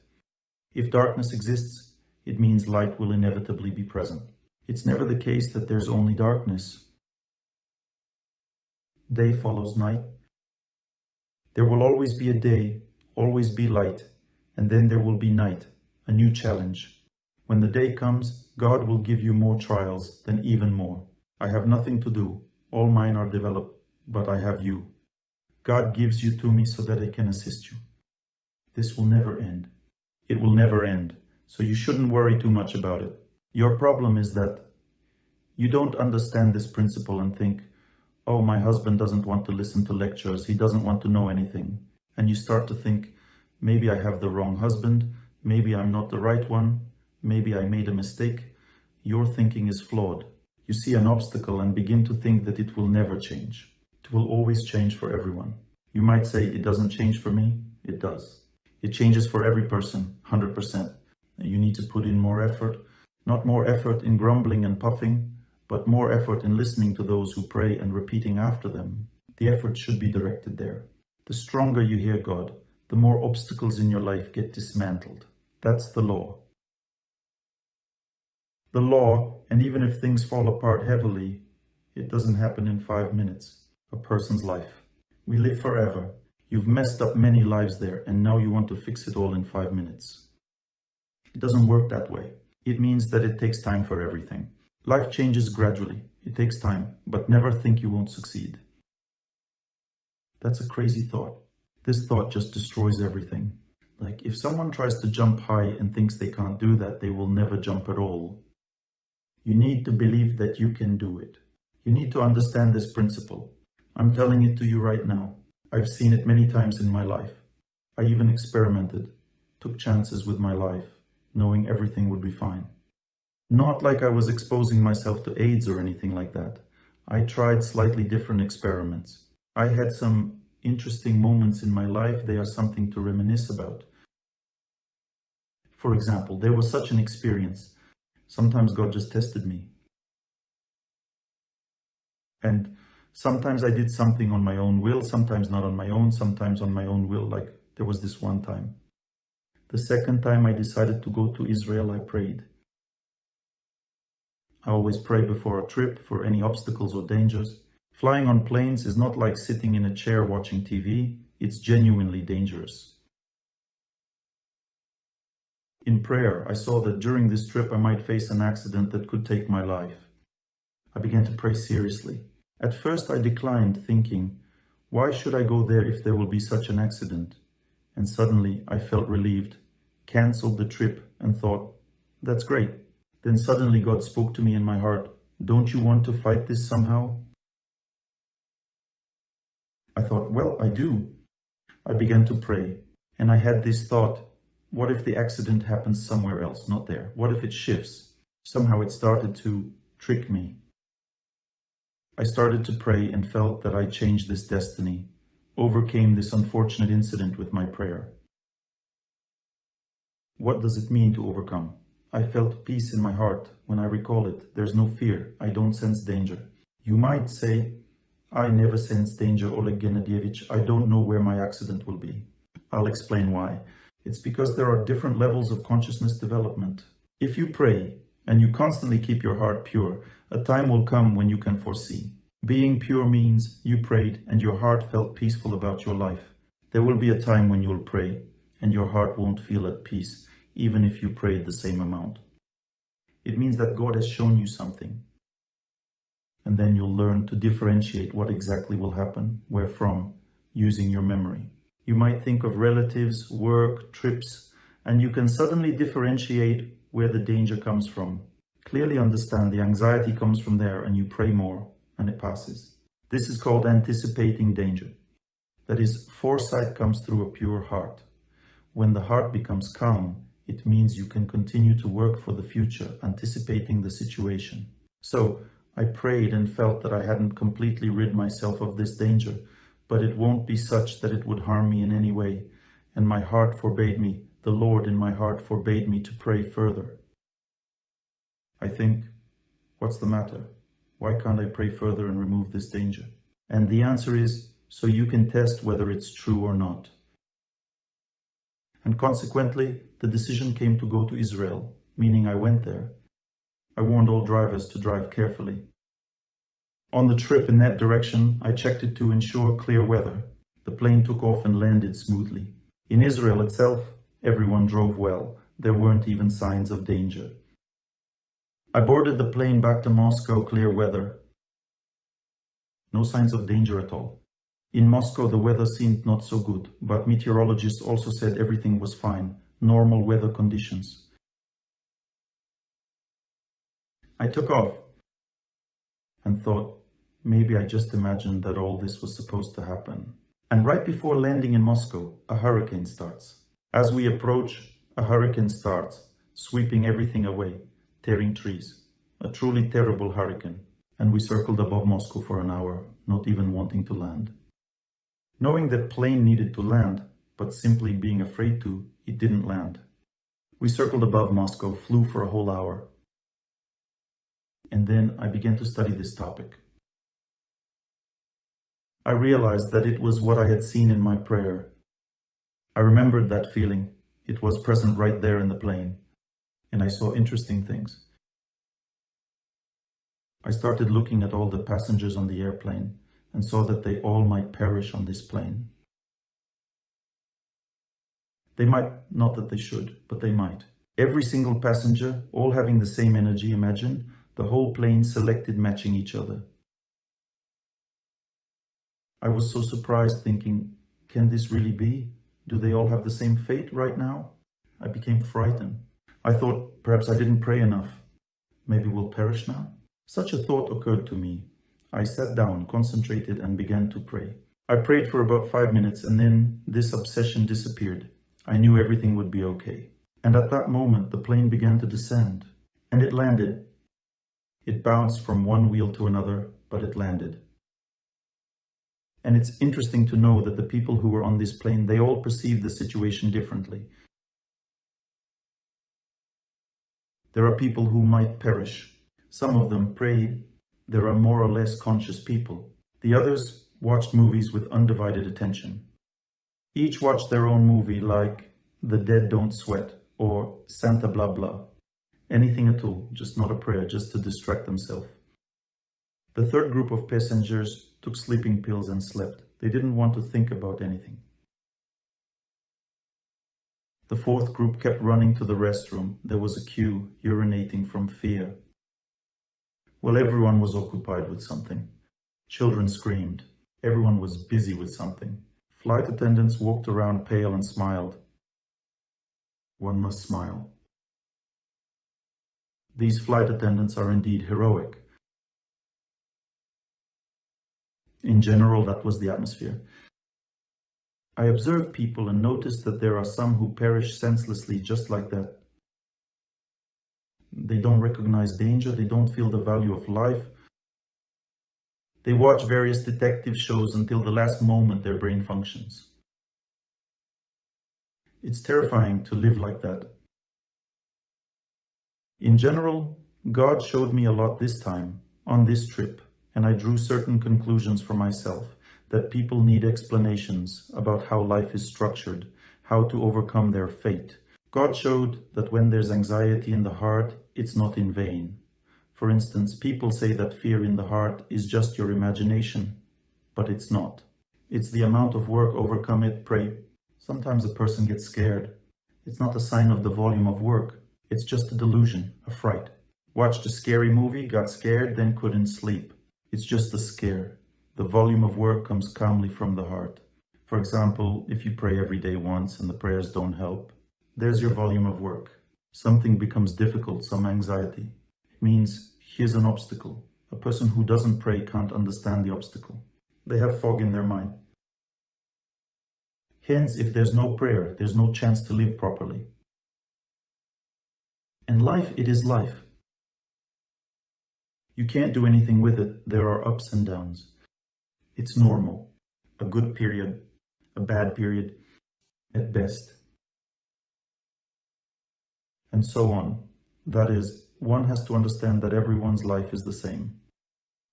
If darkness exists, it means light will inevitably be present. It's never the case that there's only darkness. Day follows night. There will always be a day, Always be light, and then there will be night, a new challenge. When the day comes, God will give you more trials, then even more. I have nothing to do. All mine are developed, but I have you. God gives you to me so that I can assist you. This will never end. It will never end, so you shouldn't worry too much about it. Your problem is that you don't understand this principle and think, oh, my husband doesn't want to listen to lectures, he doesn't want to know anything. And you start to think, maybe I have the wrong husband, maybe I'm not the right one, maybe I made a mistake. Your thinking is flawed. You see an obstacle and begin to think that it will never change. It will always change for everyone. You might say, it doesn't change for me. It does. It changes for every person, 100%. You need to put in more effort, not more effort in grumbling and puffing, but more effort in listening to those who pray and repeating after them. The effort should be directed there. The stronger you hear God, the more obstacles in your life get dismantled. That's the law. The law, and even if things fall apart heavily, it doesn't happen in 5 minutes. A person's life. We live forever. You've messed up many lives there, and now you want to fix it all in 5 minutes. It doesn't work that way. It means that it takes time for everything. Life changes gradually. It takes time, but never think you won't succeed. That's a crazy thought. This thought just destroys everything. Like, if someone tries to jump high and thinks they can't do that, they will never jump at all. You need to believe that you can do it. You need to understand this principle. I'm telling it to you right now. I've seen it many times in my life. I even experimented, took chances with my life, knowing everything would be fine. Not like I was exposing myself to AIDS or anything like that. I tried slightly different experiments. I had some interesting moments in my life. They are something to reminisce about. For example, there was such an experience. Sometimes God just tested me. And sometimes I did something on my own will, sometimes not on my own, sometimes on my own will, like there was this one time. The second time I decided to go to Israel, I prayed. I always pray before a trip for any obstacles or dangers. Flying on planes is not like sitting in a chair watching TV. It's genuinely dangerous. In prayer, I saw that during this trip I might face an accident that could take my life. I began to pray seriously. At first I declined, thinking, why should I go there if there will be such an accident? And suddenly I felt relieved, cancelled the trip and thought, that's great. Then suddenly God spoke to me in my heart, don't you want to fight this somehow? I thought, well, I do. I began to pray, and I had this thought, what if the accident happens somewhere else, not there? What if it shifts? Somehow it started to trick me. I started to pray and felt that I changed this destiny, overcame this unfortunate incident with my prayer. What does it mean to overcome? I felt peace in my heart when I recall it. There's no fear. I don't sense danger. You might say, I never sense danger, Oleg Gennadievich. I don't know where my accident will be. I'll explain why. It's because there are different levels of consciousness development. If you pray and you constantly keep your heart pure, a time will come when you can foresee. Being pure means you prayed and your heart felt peaceful about your life. There will be a time when you'll pray and your heart won't feel at peace, even if you prayed the same amount. It means that God has shown you something. And then you'll learn to differentiate what exactly will happen, where from, using your memory. You might think of relatives, work, trips, and you can suddenly differentiate where the danger comes from. Clearly understand the anxiety comes from there, and you pray more, and it passes. This is called anticipating danger. That is, foresight comes through a pure heart. When the heart becomes calm, it means you can continue to work for the future, anticipating the situation. So, I prayed and felt that I hadn't completely rid myself of this danger, but it won't be such that it would harm me in any way, and my heart forbade me, the Lord in my heart forbade me to pray further. I think, what's the matter? Why can't I pray further and remove this danger? And the answer is, so you can test whether it's true or not. And consequently, the decision came to go to Israel, meaning I went there. I warned all drivers to drive carefully. On the trip in that direction, I checked it to ensure clear weather. The plane took off and landed smoothly. In Israel itself, everyone drove well. There weren't even signs of danger. I boarded the plane back to Moscow, clear weather. No signs of danger at all. In Moscow, the weather seemed not so good, but meteorologists also said everything was fine, normal weather conditions. I took off and thought, maybe I just imagined that all this was supposed to happen. And right before landing in Moscow, a hurricane starts. As we approach, a hurricane starts, sweeping everything away, tearing trees. A truly terrible hurricane. And we circled above Moscow for an hour, not even wanting to land. Knowing that plane needed to land, but simply being afraid to, it didn't land. We circled above Moscow, flew for a whole hour. And then I began to study this topic. I realized that it was what I had seen in my prayer. I remembered that feeling. It was present right there in the plane. And I saw interesting things. I started looking at all the passengers on the airplane and saw that they all might perish on this plane. They might, not that they should, but they might. Every single passenger, all having the same energy, imagine, the whole plane selected matching each other. I was so surprised, thinking, can this really be? Do they all have the same fate right now? I became frightened. I thought, perhaps I didn't pray enough. Maybe we'll perish now? Such a thought occurred to me. I sat down, concentrated, and began to pray. I prayed for about 5 minutes, and then this obsession disappeared. I knew everything would be okay. And at that moment, the plane began to descend. And it landed. It bounced from one wheel to another, but it landed. And it's interesting to know that the people who were on this plane, they all perceived the situation differently. There are people who might perish. Some of them prayed. There are more or less conscious people. The others watched movies with undivided attention. Each watched their own movie, like The Dead Don't Sweat or Santa Blah Blah. Anything at all, just not a prayer, just to distract themselves. The third group of passengers took sleeping pills and slept. They didn't want to think about anything. The fourth group kept running to the restroom. There was a queue, urinating from fear. Well, everyone was occupied with something. Children screamed. Everyone was busy with something. Flight attendants walked around pale and smiled. One must smile. These flight attendants are indeed heroic. In general, that was the atmosphere. I observed people and noticed that there are some who perish senselessly just like that. They don't recognize danger, they don't feel the value of life. They watch various detective shows until the last moment their brain functions. It's terrifying to live like that. In general, God showed me a lot this time, on this trip, and I drew certain conclusions for myself, that people need explanations about how life is structured, how to overcome their fate. God showed that when there's anxiety in the heart, it's not in vain. For instance, people say that fear in the heart is just your imagination, but it's not. It's the amount of work, overcome it, pray. Sometimes a person gets scared. It's not a sign of the volume of work. It's just a delusion, a fright. Watched a scary movie, got scared, then couldn't sleep. It's just a scare. The volume of work comes calmly from the heart. For example, if you pray every day once and the prayers don't help, there's your volume of work. Something becomes difficult, some anxiety. It means here's an obstacle. A person who doesn't pray can't understand the obstacle. They have fog in their mind. Hence, if there's no prayer, there's no chance to live properly. And life, it is life. You can't do anything with it. There are ups and downs. It's normal. A good period, a bad period, at best. And so on. That is, one has to understand that everyone's life is the same.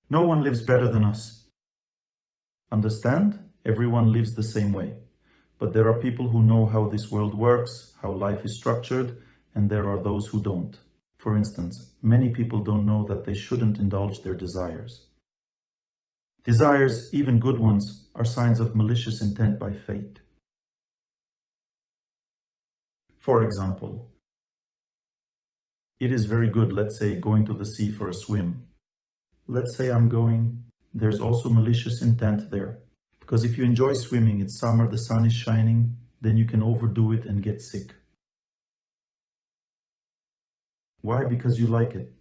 No one lives better than us. Understand? Everyone lives the same way. But there are people who know how this world works, how life is structured, and there are those who don't. For instance, many people don't know that they shouldn't indulge their desires. Desires, even good ones, are signs of malicious intent by fate. For example, it is very good, let's say, going to the sea for a swim. Let's say I'm going, there's also malicious intent there. Because if you enjoy swimming, it's summer, the sun is shining, then you can overdo it and get sick. Why? Because you like it.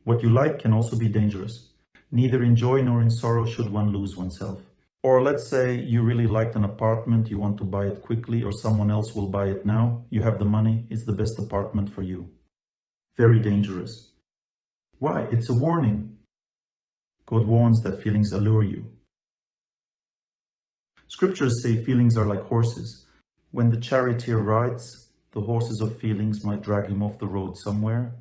What you like can also be dangerous. Neither in joy nor in sorrow should one lose oneself. Or let's say you really liked an apartment, you want to buy it quickly, or someone else will buy it now. You have the money, it's the best apartment for you. Very dangerous. Why? It's a warning. God warns that feelings allure you. Scriptures say feelings are like horses. When the charioteer rides, the horses of feelings might drag him off the road somewhere.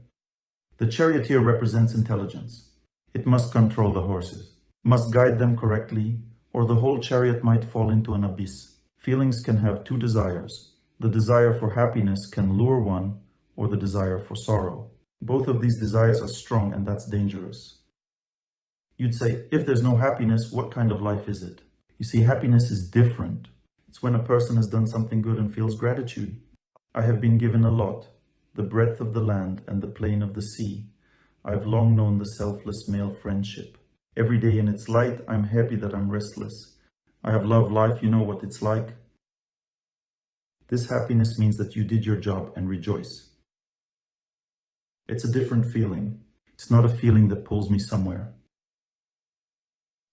The charioteer represents intelligence. It must control the horses, must guide them correctly, or the whole chariot might fall into an abyss. Feelings can have two desires. The desire for happiness can lure one, or the desire for sorrow. Both of these desires are strong, and that's dangerous. You'd say, if there's no happiness, what kind of life is it? You see, happiness is different. It's when a person has done something good and feels gratitude. I have been given a lot, the breadth of the land and the plain of the sea. I've long known the selfless male friendship. Every day in its light, I'm happy that I'm restless. I have loved life, you know what it's like. This happiness means that you did your job and rejoice. It's a different feeling. It's not a feeling that pulls me somewhere.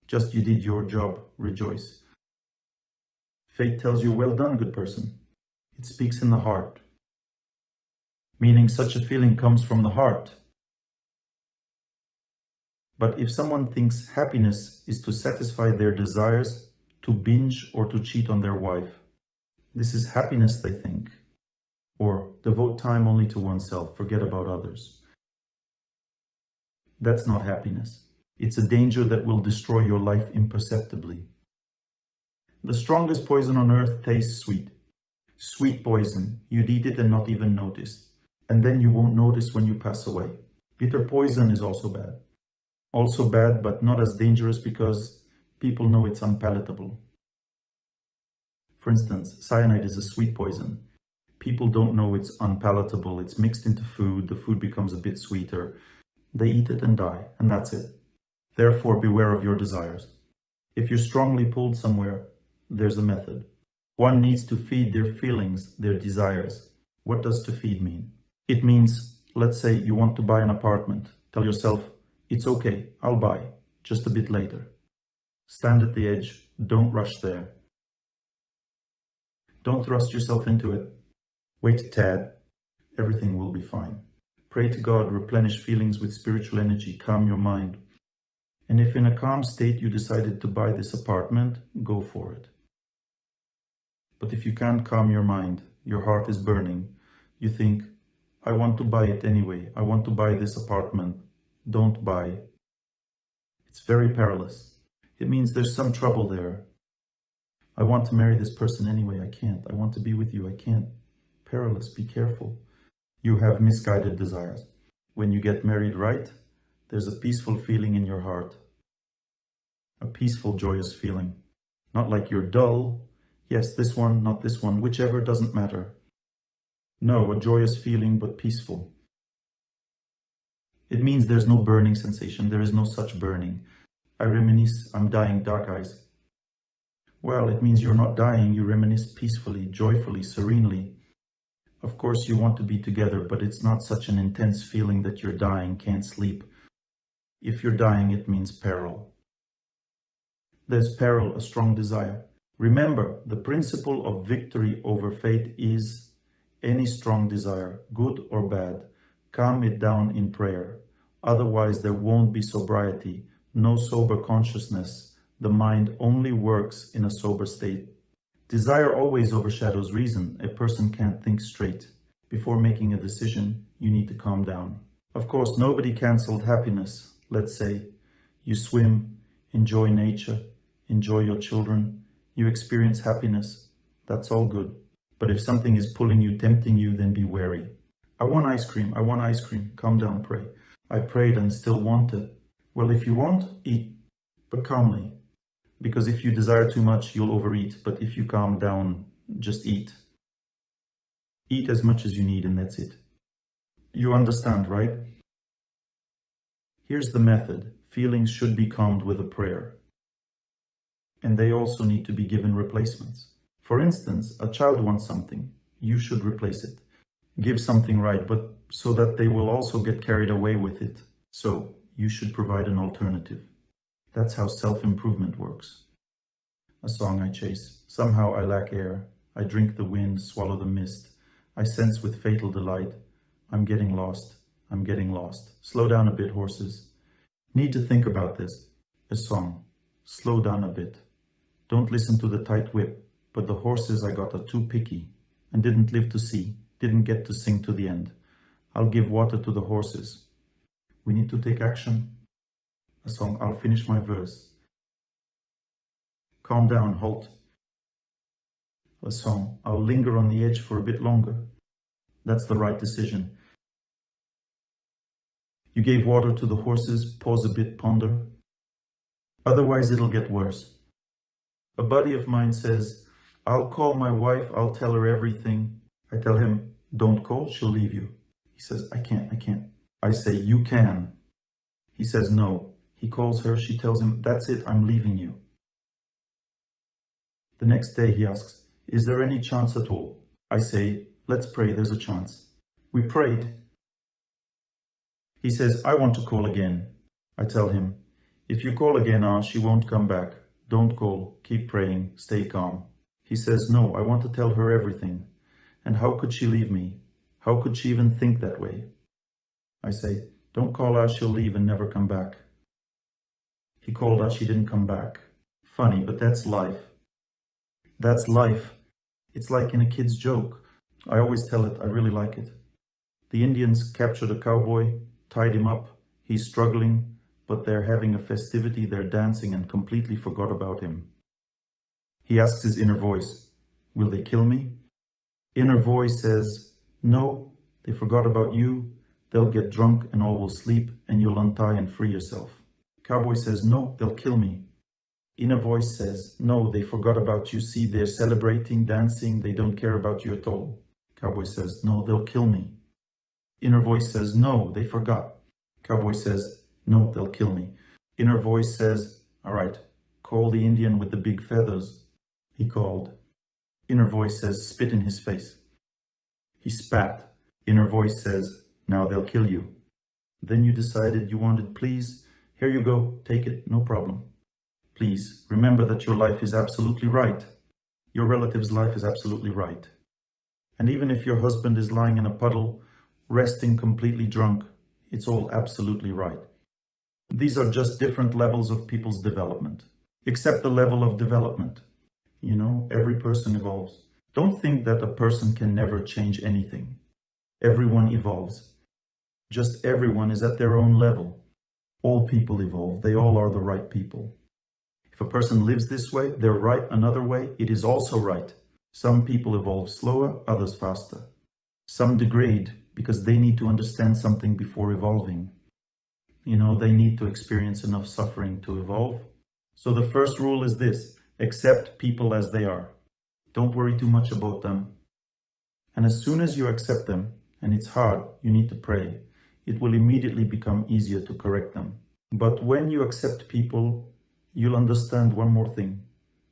Just you did your job, rejoice. Fate tells you, well done, good person. It speaks in the heart. Meaning such a feeling comes from the heart. But if someone thinks happiness is to satisfy their desires, to binge or to cheat on their wife, this is happiness, they think. Or devote time only to oneself, forget about others. That's not happiness. It's a danger that will destroy your life imperceptibly. The strongest poison on earth tastes sweet. Sweet poison, you'd eat it and not even notice. And then you won't notice when you pass away. Bitter poison is also bad. Also bad, but not as dangerous because people know it's unpalatable. For instance, cyanide is a sweet poison. People don't know it's unpalatable. It's mixed into food. The food becomes a bit sweeter. They eat it and die, and that's it. Therefore, beware of your desires. If you're strongly pulled somewhere, there's a method. One needs to feed their feelings, their desires. What does to feed mean? It means, let's say you want to buy an apartment. Tell yourself, it's okay, I'll buy, just a bit later. Stand at the edge, don't rush there. Don't thrust yourself into it. Wait a tad, everything will be fine. Pray to God, replenish feelings with spiritual energy, calm your mind. And if in a calm state you decided to buy this apartment, go for it. But if you can't calm your mind, your heart is burning, you think, I want to buy it anyway, I want to buy this apartment, don't buy. It's very perilous. It means there's some trouble there. I want to marry this person anyway, I can't. I want to be with you, I can't. Perilous, be careful. You have misguided desires. When you get married right, there's a peaceful feeling in your heart. A peaceful, joyous feeling. Not like you're dull. Yes, this one, not this one, whichever, doesn't matter. No, a joyous feeling, but peaceful. It means there's no burning sensation. There is no such burning. I reminisce, I'm dying, dark eyes. Well, it means you're not dying. You reminisce peacefully, joyfully, serenely. Of course, you want to be together, but it's not such an intense feeling that you're dying, can't sleep. If you're dying, it means peril. There's peril, a strong desire. Remember, the principle of victory over fate is any strong desire, good or bad, calm it down in prayer. Otherwise, there won't be sobriety, no sober consciousness. The mind only works in a sober state. Desire always overshadows reason. A person can't think straight. Before making a decision, you need to calm down. Of course, nobody cancelled happiness. Let's say you swim, enjoy nature, enjoy your children, you experience happiness. That's all good. But if something is pulling you, tempting you, then be wary. I want ice cream, I want ice cream. Calm down, pray. I prayed and still want it. Well, if you want, eat, but calmly. Because if you desire too much, you'll overeat. But if you calm down, just eat. Eat as much as you need and that's it. You understand, right? Here's the method. Feelings should be calmed with a prayer. And they also need to be given replacements. For instance, a child wants something. You should replace it. Give something right, but so that they will also get carried away with it. So you should provide an alternative. That's how self-improvement works. A song I chase. Somehow I lack air. I drink the wind, swallow the mist. I sense with fatal delight. I'm getting lost. I'm getting lost. Slow down a bit, horses. Need to think about this. A song. Slow down a bit. Don't listen to the tight whip, but the horses I got are too picky and didn't live to see, didn't get to sing to the end. I'll give water to the horses. We need to take action. A song. I'll finish my verse. Calm down, halt. A song. I'll linger on the edge for a bit longer. That's the right decision. You gave water to the horses, pause a bit, ponder. Otherwise it'll get worse. A buddy of mine says, I'll call my wife, I'll tell her everything. I tell him, don't call, she'll leave you. He says, I can't. I say, you can. He says, no. He calls her, she tells him, that's it, I'm leaving you. The next day he asks, is there any chance at all? I say, let's pray, there's a chance. We prayed. He says, I want to call again. I tell him, if you call again, she won't come back. Don't call, keep praying, stay calm. He says, no, I want to tell her everything. And how could she leave me? How could she even think that way? I say, don't call her, she'll leave and never come back. He called her, she didn't come back. Funny, but that's life. That's life. It's like in a kid's joke. I always tell it, I really like it. The Indians captured a cowboy, tied him up. He's struggling, but they're having a festivity, they're dancing and completely forgot about him. He asks his inner voice, will they kill me? Inner voice says, no, they forgot about you. They'll get drunk and all will sleep and you'll untie and free yourself. Cowboy says, no, they'll kill me. Inner voice says, no, they forgot about you. See, they're celebrating, dancing, they don't care about you at all. Cowboy says, no, they'll kill me. Inner voice says, no, they forgot. Cowboy says, no, they'll kill me. Inner voice says, all right, call the Indian with the big feathers. He called. Inner voice says, spit in his face. He spat. Inner voice says, now they'll kill you. Then you decided you wanted, please, here you go, take it, no problem. Please, remember that your life is absolutely right. Your relative's life is absolutely right. And even if your husband is lying in a puddle, resting completely drunk, it's all absolutely right. These are just different levels of people's development. Accept the level of development. You know, every person evolves. Don't think that a person can never change anything. Everyone evolves. Just everyone is at their own level. All people evolve. They all are the right people. If a person lives this way, they're right another way, it is also right. Some people evolve slower, others faster. Some degrade because they need to understand something before evolving. You know, they need to experience enough suffering to evolve. So the first rule is this: accept people as they are. Don't worry too much about them. And as soon as you accept them, and it's hard, you need to pray, it will immediately become easier to correct them. But when you accept people, you'll understand one more thing.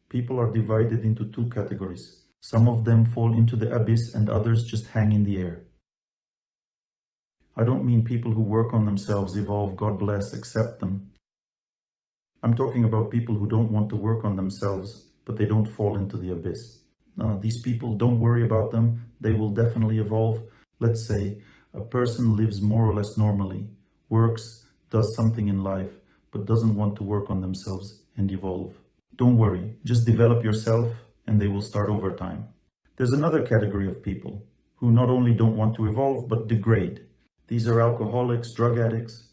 People are divided into two categories. Some of them fall into the abyss and others just hang in the air. I don't mean people who work on themselves, evolve, God bless, accept them. I'm talking about people who don't want to work on themselves, but they don't fall into the abyss. These people, don't worry about them. They will definitely evolve. Let's say a person lives more or less normally, works, does something in life, but doesn't want to work on themselves and evolve. Don't worry, just develop yourself and they will start over time. There's another category of people who not only don't want to evolve, but degrade. These are alcoholics, drug addicts.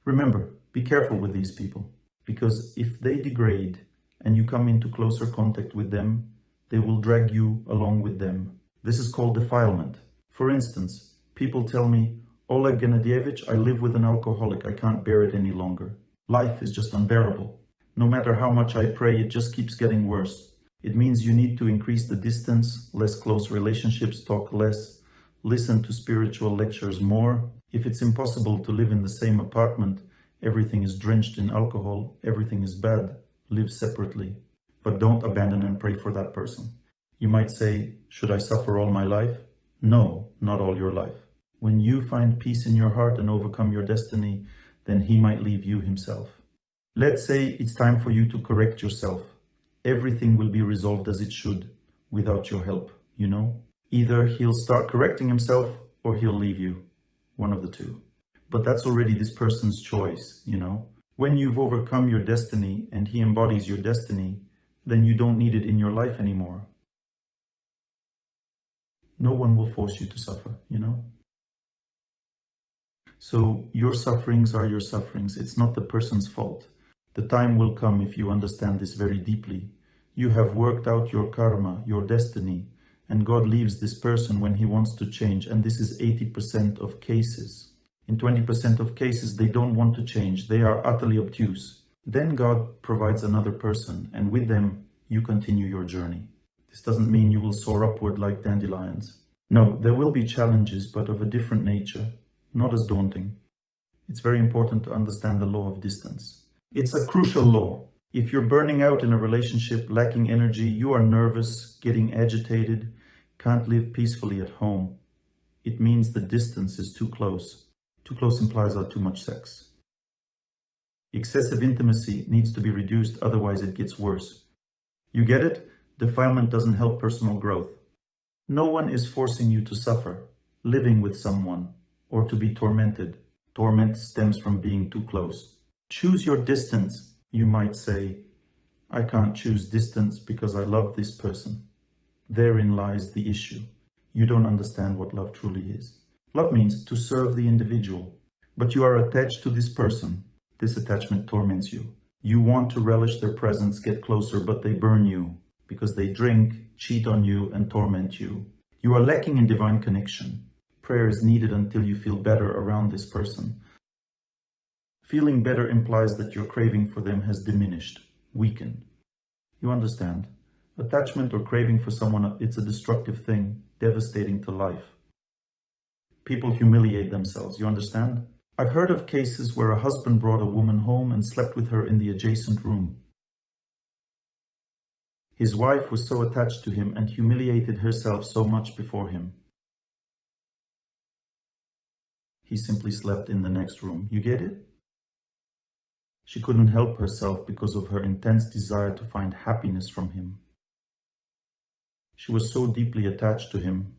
Remember, be careful with these people, because if they degrade and you come into closer contact with them, they will drag you along with them. This is called defilement. For instance, people tell me, Oleg Gennadievich, I live with an alcoholic, I can't bear it any longer. Life is just unbearable. No matter how much I pray, it just keeps getting worse. It means you need to increase the distance, less close relationships, talk less, listen to spiritual lectures more. If it's impossible to live in the same apartment, everything is drenched in alcohol, everything is bad, live separately. But don't abandon and pray for that person. You might say, should I suffer all my life? No, not all your life. When you find peace in your heart and overcome your destiny, then he might leave you himself. Let's say it's time for you to correct yourself. Everything will be resolved as it should, without your help, you know? Either he'll start correcting himself or he'll leave you. One of the two. But that's already this person's choice, you know? When you've overcome your destiny and he embodies your destiny, then you don't need it in your life anymore. No one will force you to suffer, you know? So your sufferings are your sufferings. It's not the person's fault. The time will come if you understand this very deeply. You have worked out your karma, your destiny, and God leaves this person when he wants to change. And this is 80% of cases. In 20% of cases, they don't want to change. They are utterly obtuse. Then God provides another person, and with them, you continue your journey. This doesn't mean you will soar upward like dandelions. No, there will be challenges, but of a different nature, not as daunting. It's very important to understand the law of distance. It's a crucial law. If you're burning out in a relationship, lacking energy, you are nervous, getting agitated, can't live peacefully at home, it means the distance is too close. Too close implies too much sex. Excessive intimacy needs to be reduced, otherwise it gets worse. You get it? Defilement doesn't help personal growth. No one is forcing you to suffer, living with someone, or to be tormented. Torment stems from being too close. Choose your distance. You might say, I can't choose distance because I love this person. Therein lies the issue. You don't understand what love truly is. Love means to serve the individual, but you are attached to this person. This attachment torments you. You want to relish their presence, get closer, but they burn you because they drink, cheat on you, and torment you. You are lacking in divine connection. Prayer is needed until you feel better around this person. Feeling better implies that your craving for them has diminished, weakened. You understand? Attachment or craving for someone, it's a destructive thing, devastating to life. People humiliate themselves, you understand? I've heard of cases where a husband brought a woman home and slept with her in the adjacent room. His wife was so attached to him and humiliated herself so much before him. He simply slept in the next room. You get it? She couldn't help herself because of her intense desire to find happiness from him. She was so deeply attached to him,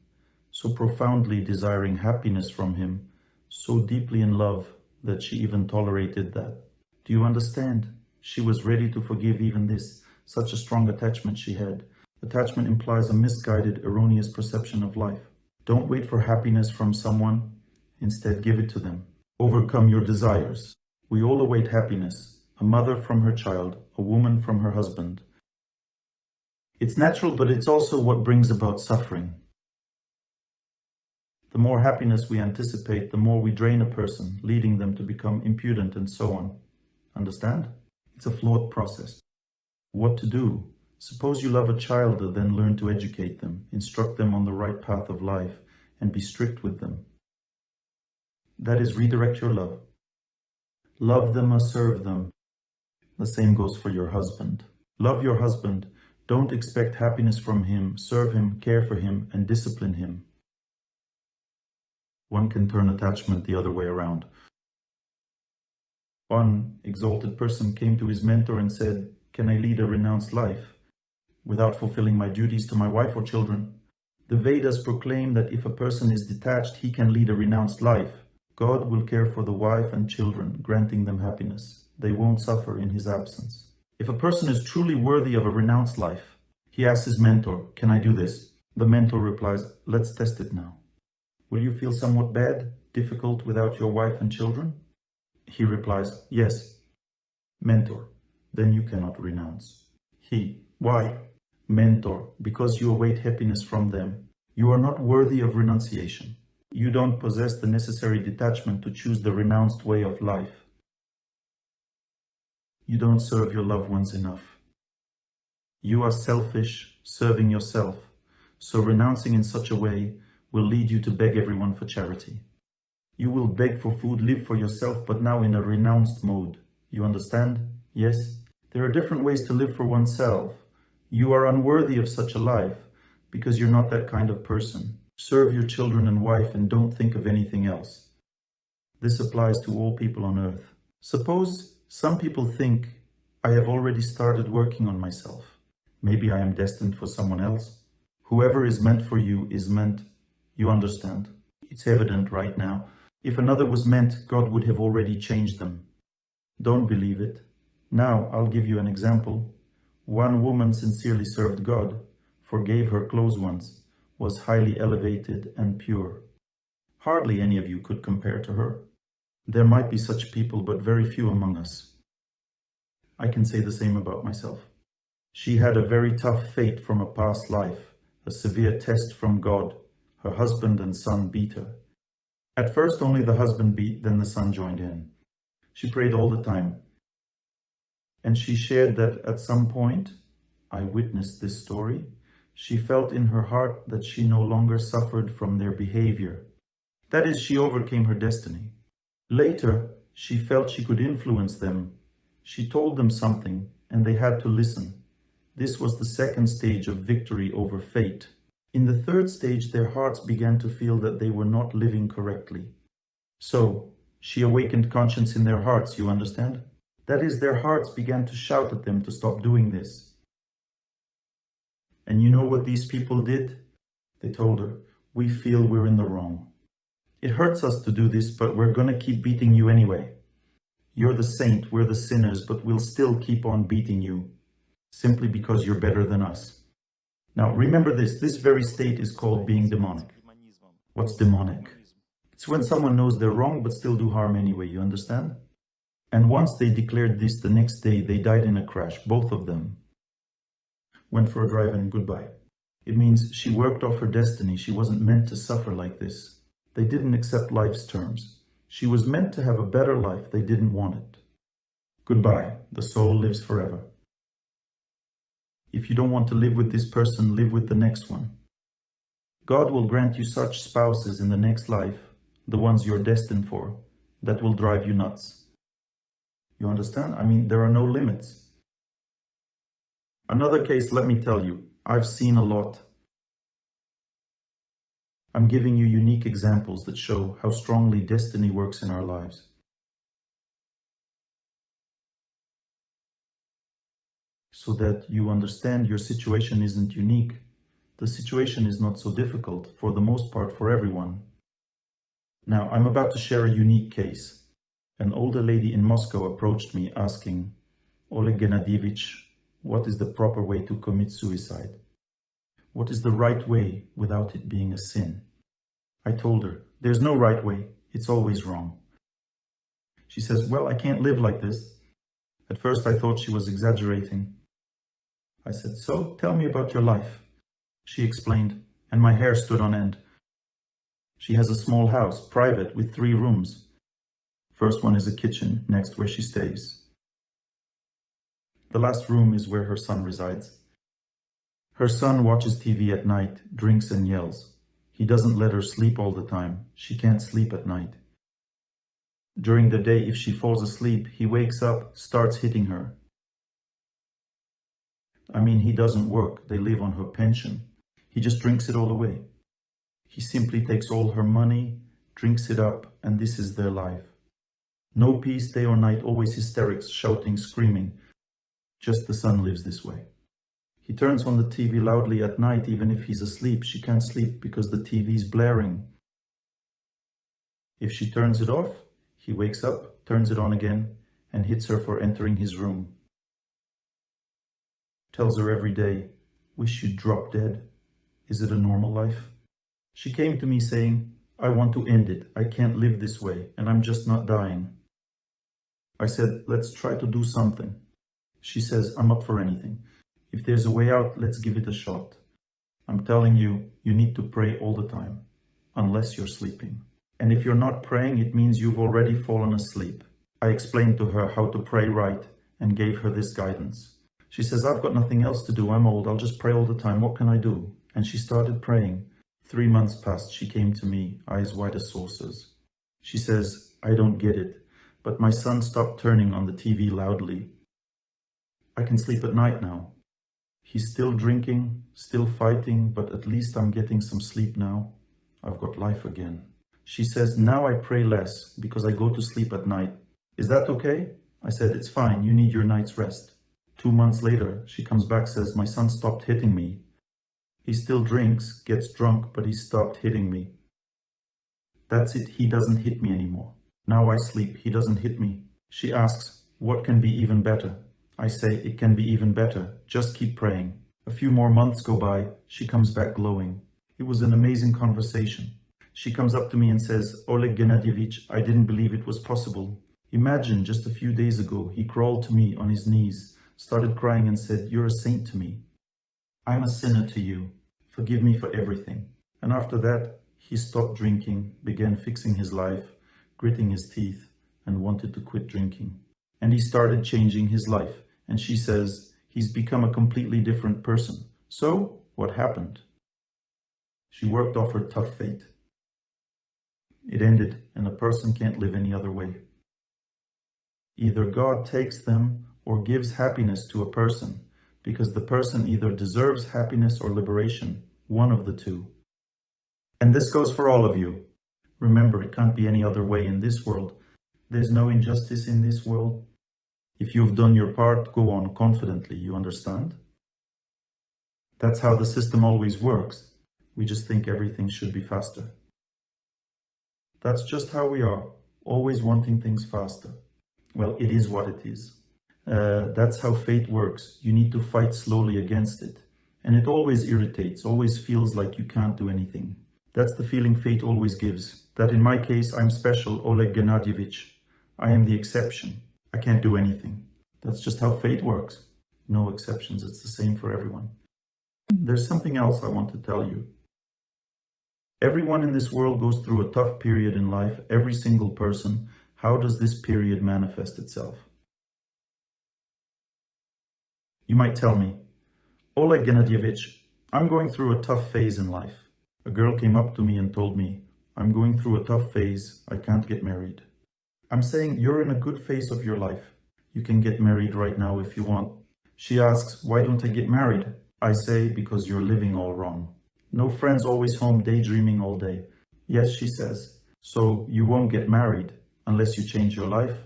so profoundly desiring happiness from him, so deeply in love that she even tolerated that. Do you understand? She was ready to forgive even this. Such a strong attachment she had. Attachment implies a misguided, erroneous perception of life. Don't wait for happiness from someone. Instead, give it to them. Overcome your desires. We all await happiness. A mother from her child, a woman from her husband. It's natural, but it's also what brings about suffering. The more happiness we anticipate, the more we drain a person, leading them to become impudent and so on. Understand? It's a flawed process. What to do? Suppose you love a child, then learn to educate them, instruct them on the right path of life, and be strict with them. That is, redirect your love. Love them or serve them. The same goes for your husband. Love your husband. Don't expect happiness from him. Serve him, care for him, and discipline him. One can turn attachment the other way around. One exalted person came to his mentor and said, "Can I lead a renounced life without fulfilling my duties to my wife or children?" The Vedas proclaim that if a person is detached, he can lead a renounced life. God will care for the wife and children, granting them happiness. They won't suffer in his absence. If a person is truly worthy of a renounced life, he asks his mentor, "Can I do this?" The mentor replies, "Let's test it now. Will you feel somewhat bad, difficult without your wife and children?" He replies, "Yes." Mentor, "Then you cannot renounce." He, "Why?" Mentor, "Because you await happiness from them. You are not worthy of renunciation. You don't possess the necessary detachment to choose the renounced way of life. You don't serve your loved ones enough. You are selfish, serving yourself, so renouncing in such a way will lead you to beg everyone for charity. You will beg for food, live for yourself, but now in a renounced mode. You understand? Yes? There are different ways to live for oneself. You are unworthy of such a life because you're not that kind of person. Serve your children and wife and don't think of anything else. This applies to all people on earth. Suppose some people think, I have already started working on myself. Maybe I am destined for someone else. Whoever is meant for you is meant. You understand? It's evident right now. If another was meant, God would have already changed them. Don't believe it. Now I'll give you an example. One woman sincerely served God, forgave her close ones, was highly elevated and pure. Hardly any of you could compare to her. There might be such people, but very few among us. I can say the same about myself. She had a very tough fate from a past life, a severe test from God. Her husband and son beat her. At first only the husband beat, then the son joined in. She prayed all the time. And she shared that at some point, I witnessed this story, she felt in her heart that she no longer suffered from their behavior. That is, she overcame her destiny. Later, she felt she could influence them. She told them something, and they had to listen. This was the second stage of victory over fate. In the third stage, their hearts began to feel that they were not living correctly. So, she awakened conscience in their hearts, you understand? That is, their hearts began to shout at them to stop doing this. And you know what these people did? They told her, we feel we're in the wrong. It hurts us to do this, but we're gonna keep beating you anyway. You're the saint, we're the sinners, but we'll still keep on beating you, simply because you're better than us. Now, remember this very state is called being demonic. What's demonic? It's when someone knows they're wrong, but still do harm anyway, you understand? And once they declared this, the next day they died in a crash, both of them. Went for a drive and goodbye. It means she worked off her destiny. She wasn't meant to suffer like this. They didn't accept life's terms. She was meant to have a better life. They didn't want it. Goodbye. The soul lives forever. If you don't want to live with this person, live with the next one. God will grant you such spouses in the next life, the ones you're destined for, that will drive you nuts. You understand? I mean, there are no limits. Another case, let me tell you, I've seen a lot. I'm giving you unique examples that show how strongly destiny works in our lives. So that you understand your situation isn't unique. The situation is not so difficult, for the most part, for everyone. Now, I'm about to share a unique case. An older lady in Moscow approached me asking, Oleg Gennadievich, what is the proper way to commit suicide? What is the right way without it being a sin? I told her, there's no right way, it's always wrong. She says, well, I can't live like this. At first I thought she was exaggerating. I said, so tell me about your life. She explained, and my hair stood on end. She has a small house, private, with 3 rooms. First one is a kitchen, next where she stays. The last room is where her son resides. Her son watches TV at night, drinks and yells. He doesn't let her sleep all the time. She can't sleep at night. During the day, if she falls asleep, he wakes up, starts hitting her. I mean, he doesn't work. They live on her pension. He just drinks it all away. He simply takes all her money, drinks it up, and this is their life. No peace day or night, always hysterics, shouting, screaming. Just the son lives this way. He turns on the TV loudly at night, even if he's asleep. She can't sleep because the TV's blaring. If she turns it off, he wakes up, turns it on again, and hits her for entering his room. Tells her every day, wish you'd drop dead. Is it a normal life? She came to me saying, I want to end it. I can't live this way, and I'm just not dying. I said, let's try to do something. She says, I'm up for anything. If there's a way out, let's give it a shot. I'm telling you, you need to pray all the time, unless you're sleeping. And if you're not praying, it means you've already fallen asleep. I explained to her how to pray right and gave her this guidance. She says, I've got nothing else to do. I'm old. I'll just pray all the time. What can I do? And she started praying. 3 months passed. She came to me, eyes wide as saucers. She says, I don't get it, but my son stopped turning on the TV loudly. I can sleep at night now. He's still drinking, still fighting, but at least I'm getting some sleep now. I've got life again. She says, now I pray less because I go to sleep at night. Is that okay? I said, it's fine. You need your night's rest. 2 months later, she comes back, says, my son stopped hitting me. He still drinks, gets drunk, but he stopped hitting me. That's it. He doesn't hit me anymore. Now I sleep. He doesn't hit me. She asks, what can be even better? I say, it can be even better. Just keep praying. A few more months go by. She comes back glowing. It was an amazing conversation. She comes up to me and says, Oleg Gennadyevich, I didn't believe it was possible. Imagine just a few days ago, he crawled to me on his knees, started crying and said, you're a saint to me. I'm a sinner to you. Forgive me for everything. And after that, he stopped drinking, began fixing his life, gritting his teeth, and wanted to quit drinking. And he started changing his life. And she says, he's become a completely different person. So, what happened? She worked off her tough fate. It ended, and a person can't live any other way. Either God takes them or gives happiness to a person, because the person either deserves happiness or liberation, one of the two. And this goes for all of you. Remember, it can't be any other way in this world. There's no injustice in this world. If you've done your part, go on confidently, you understand? That's how the system always works. We just think everything should be faster. That's just how we are, always wanting things faster. Well, it is what it is. That's how fate works. You need to fight slowly against it. And it always irritates, always feels like you can't do anything. That's the feeling fate always gives. That in my case, I'm special, Oleg Gennadyevich. I am the exception. I can't do anything. That's just how fate works. No exceptions, it's the same for everyone. There's something else I want to tell you. Everyone in this world goes through a tough period in life, every single person. How does this period manifest itself? You might tell me, Oleg Gennadyevich, I'm going through a tough phase in life. A girl came up to me and told me, I'm going through a tough phase, I can't get married. I'm saying you're in a good phase of your life. You can get married right now if you want. She asks, why don't I get married? I say, because you're living all wrong. No friends, always home daydreaming all day. Yes, she says. So you won't get married unless you change your life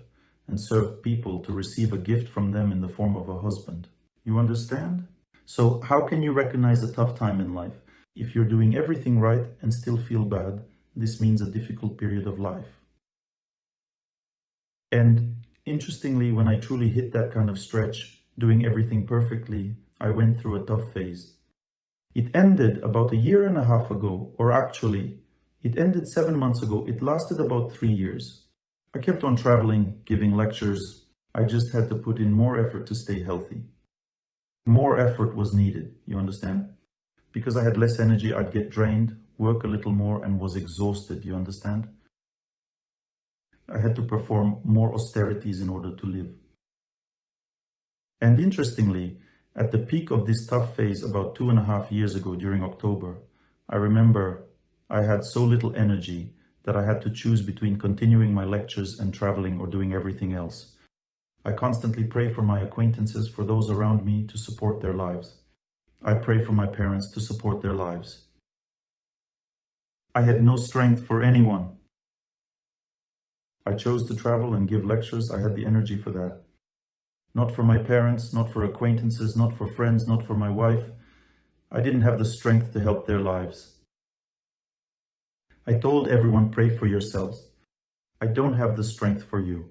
and serve people to receive a gift from them in the form of a husband. You understand? So how can you recognize a tough time in life? If you're doing everything right and still feel bad, this means a difficult period of life. And interestingly, when I truly hit that kind of stretch, doing everything perfectly, I went through a tough phase. It ended about 1.5 years ago, or actually, it ended 7 months ago. It lasted about 3 years. I kept on traveling, giving lectures. I just had to put in more effort to stay healthy. More effort was needed, you understand? Because I had less energy, I'd get drained, work a little more, and was exhausted, you understand? I had to perform more austerities in order to live. And interestingly, at the peak of this tough phase about 2.5 years ago during October, I remember I had so little energy that I had to choose between continuing my lectures and traveling or doing everything else. I constantly pray for my acquaintances, for those around me, to support their lives. I pray for my parents to support their lives. I had no strength for anyone. I chose to travel and give lectures. I had the energy for that. Not for my parents, not for acquaintances, not for friends, not for my wife. I didn't have the strength to help their lives. I told everyone, pray for yourselves. I don't have the strength for you.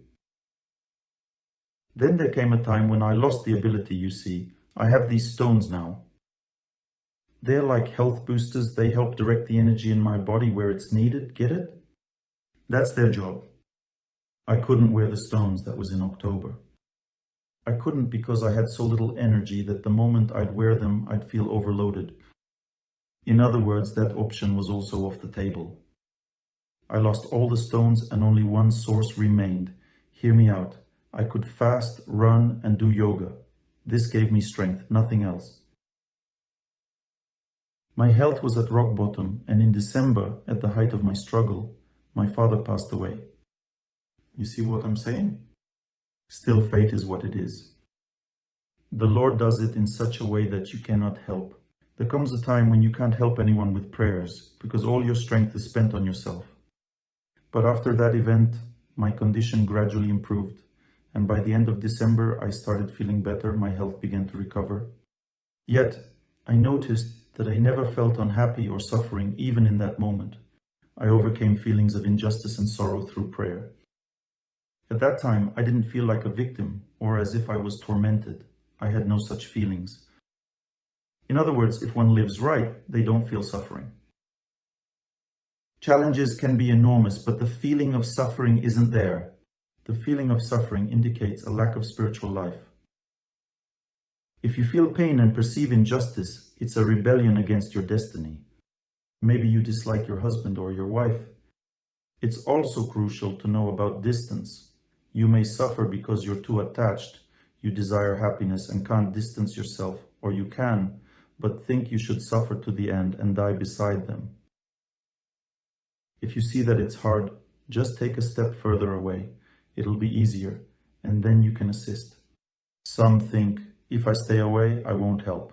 Then there came a time when I lost the ability, you see. I have these stones now. They're like health boosters. They help direct the energy in my body where it's needed. Get it? That's their job. I couldn't wear the stones. That was in October. I couldn't because I had so little energy that the moment I'd wear them, I'd feel overloaded. In other words, that option was also off the table. I lost all the stones and only one source remained. Hear me out. I could fast, run, and do yoga. This gave me strength, nothing else. My health was at rock bottom, and in December, at the height of my struggle, my father passed away. You see what I'm saying? Still, fate is what it is. The Lord does it in such a way that you cannot help. There comes a time when you can't help anyone with prayers, because all your strength is spent on yourself. But after that event, my condition gradually improved, and by the end of December, I started feeling better, my health began to recover. Yet, I noticed that I never felt unhappy or suffering even in that moment. I overcame feelings of injustice and sorrow through prayer. At that time, I didn't feel like a victim or as if I was tormented. I had no such feelings. In other words, if one lives right, they don't feel suffering. Challenges can be enormous, but the feeling of suffering isn't there. The feeling of suffering indicates a lack of spiritual life. If you feel pain and perceive injustice, it's a rebellion against your destiny. Maybe you dislike your husband or your wife. It's also crucial to know about distance. You may suffer because you're too attached. You desire happiness and can't distance yourself, or you can, but think you should suffer to the end and die beside them. If you see that it's hard, just take a step further away. It'll be easier, and then you can assist. Some think, if I stay away, I won't help.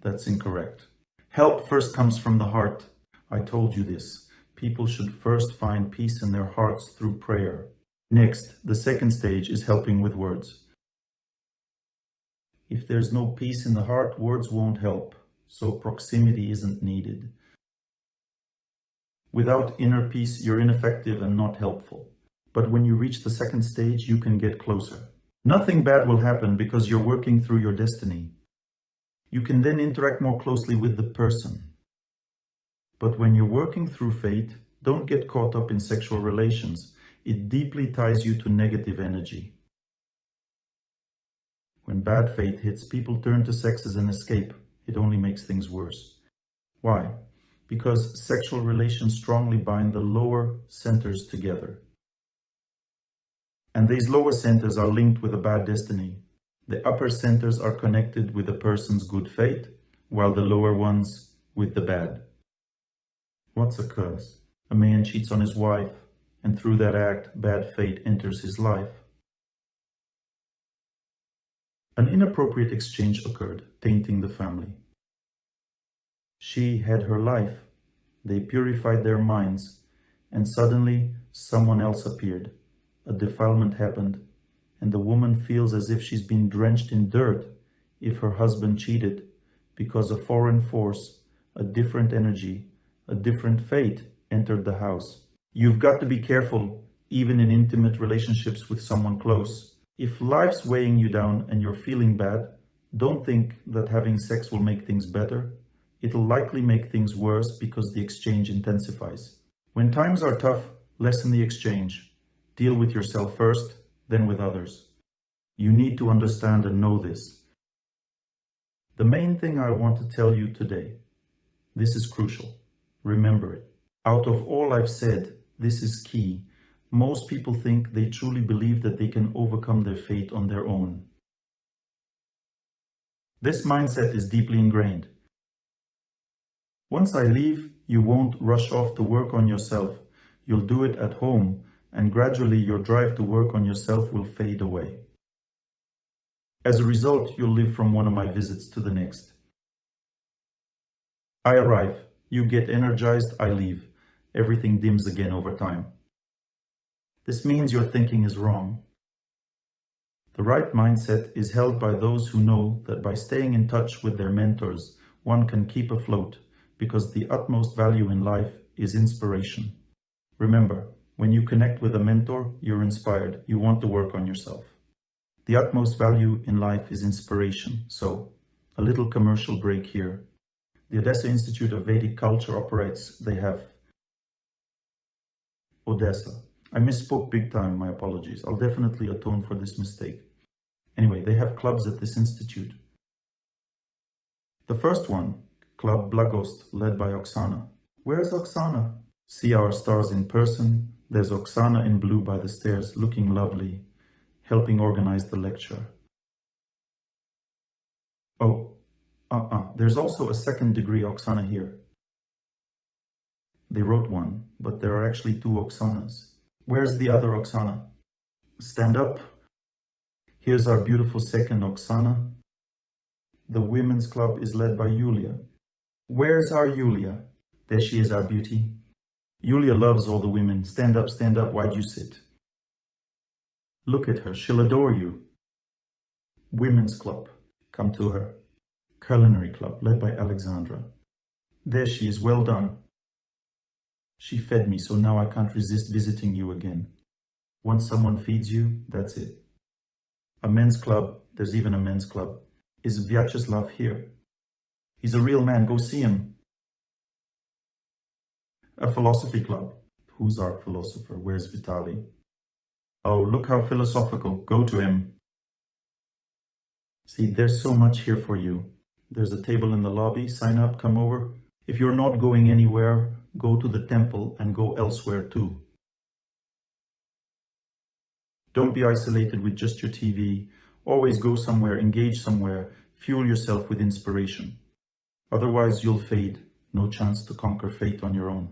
That's incorrect. Help first comes from the heart. I told you this. People should first find peace in their hearts through prayer. Next, the second stage is helping with words. If there's no peace in the heart, words won't help, so proximity isn't needed. Without inner peace, you're ineffective and not helpful. But when you reach the second stage, you can get closer. Nothing bad will happen because you're working through your destiny. You can then interact more closely with the person. But when you're working through fate, don't get caught up in sexual relations. It deeply ties you to negative energy. When bad fate hits, people turn to sex as an escape. It only makes things worse. Why? Because sexual relations strongly bind the lower centers together. And these lower centers are linked with a bad destiny. The upper centers are connected with a person's good fate, while the lower ones with the bad. What's a curse? A man cheats on his wife, and through that act, bad fate enters his life. An inappropriate exchange occurred, tainting the family. She had her life. They purified their minds, and suddenly someone else appeared. A defilement happened, and the woman feels as if she's been drenched in dirt if her husband cheated, because a foreign force, a different energy, a different fate entered the house. You've got to be careful, even in intimate relationships with someone close. If life's weighing you down and you're feeling bad, don't think that having sex will make things better. It'll likely make things worse because the exchange intensifies. When times are tough, lessen the exchange. Deal with yourself first, then with others. You need to understand and know this. The main thing I want to tell you today, this is crucial. Remember it. Out of all I've said, this is key. Most people think they truly believe that they can overcome their fate on their own. This mindset is deeply ingrained. Once I leave, you won't rush off to work on yourself. You'll do it at home, and gradually your drive to work on yourself will fade away. As a result, you'll live from one of my visits to the next. I arrive, you get energized, I leave. Everything dims again over time. This means your thinking is wrong. The right mindset is held by those who know that by staying in touch with their mentors, one can keep afloat, because the utmost value in life is inspiration. Remember, when you connect with a mentor, you're inspired, you want to work on yourself. The utmost value in life is inspiration. So, a little commercial break here. The Odessa Institute of Vedic Culture operates, they have Odessa. I misspoke big time, my apologies. I'll definitely atone for this mistake. Anyway, they have clubs at this institute. The first one, Club Blagost, led by Oksana. Where's Oksana? See our stars in person. There's Oksana in blue by the stairs, looking lovely, helping organize the lecture. Oh, there's also a second degree Oksana here. They wrote one, but there are actually two Oksanas. Where's the other Oksana? Stand up. Here's our beautiful second Oksana. The women's club is led by Yulia. Where's our Yulia? There she is, our beauty. Yulia loves all the women. Stand up, why'd you sit? Look at her, she'll adore you. Women's club, come to her. Culinary club, led by Alexandra. There she is, well done. She fed me, so now I can't resist visiting you again. Once someone feeds you, that's it. A men's club, there's even a men's club. Is Vyacheslav here? He's a real man, go see him. A philosophy club. Who's our philosopher? Where's Vitaly? Oh, look how philosophical, go to him. See, there's so much here for you. There's a table in the lobby, sign up, come over. If you're not going anywhere, go to the temple and go elsewhere too. Don't be isolated with just your TV. Always go somewhere, engage somewhere, fuel yourself with inspiration. Otherwise you'll fade, no chance to conquer fate on your own.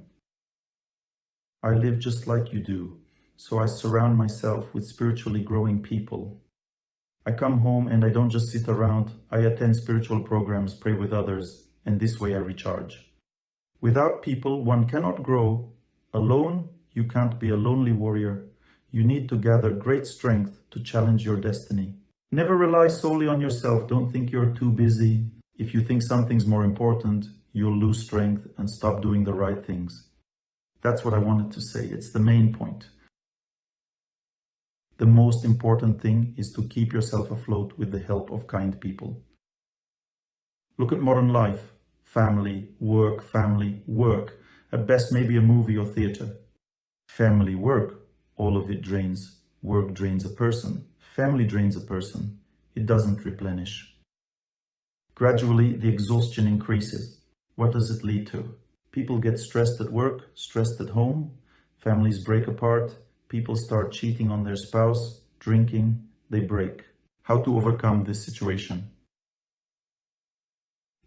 I live just like you do, so I surround myself with spiritually growing people. I come home and I don't just sit around, I attend spiritual programs, pray with others, and this way I recharge. Without people, one cannot grow. Alone, you can't be a lonely warrior. You need to gather great strength to challenge your destiny. Never rely solely on yourself. Don't think you're too busy. If you think something's more important, you'll lose strength and stop doing the right things. That's what I wanted to say. It's the main point. The most important thing is to keep yourself afloat with the help of kind people. Look at modern life. Family, work, at best maybe a movie or theater. Family, work, all of it drains. Work drains a person. Family drains a person. It doesn't replenish. Gradually, the exhaustion increases. What does it lead to? People get stressed at work, stressed at home. Families break apart. People start cheating on their spouse, drinking, they break. How to overcome this situation?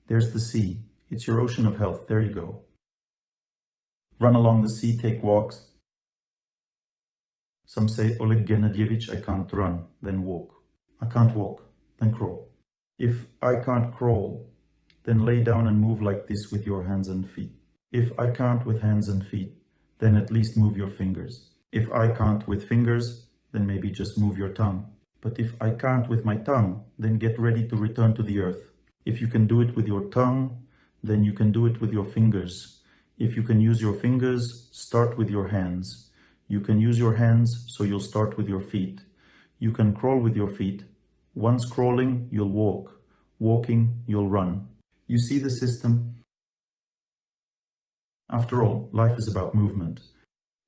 There's the sea. It's your ocean of health. There you go. Run along the sea, take walks. Some say, Oleg Gennadievich, I can't run, then walk. I can't walk, then crawl. If I can't crawl, then lay down and move like this with your hands and feet. If I can't with hands and feet, then at least move your fingers. If I can't with fingers, then maybe just move your tongue. But if I can't with my tongue, then get ready to return to the earth. If you can do it with your tongue, then you can do it with your fingers. If you can use your fingers, start with your hands. You can use your hands, so you'll start with your feet. You can crawl with your feet. Once crawling, you'll walk. Walking, you'll run. You see the system? After all, life is about movement.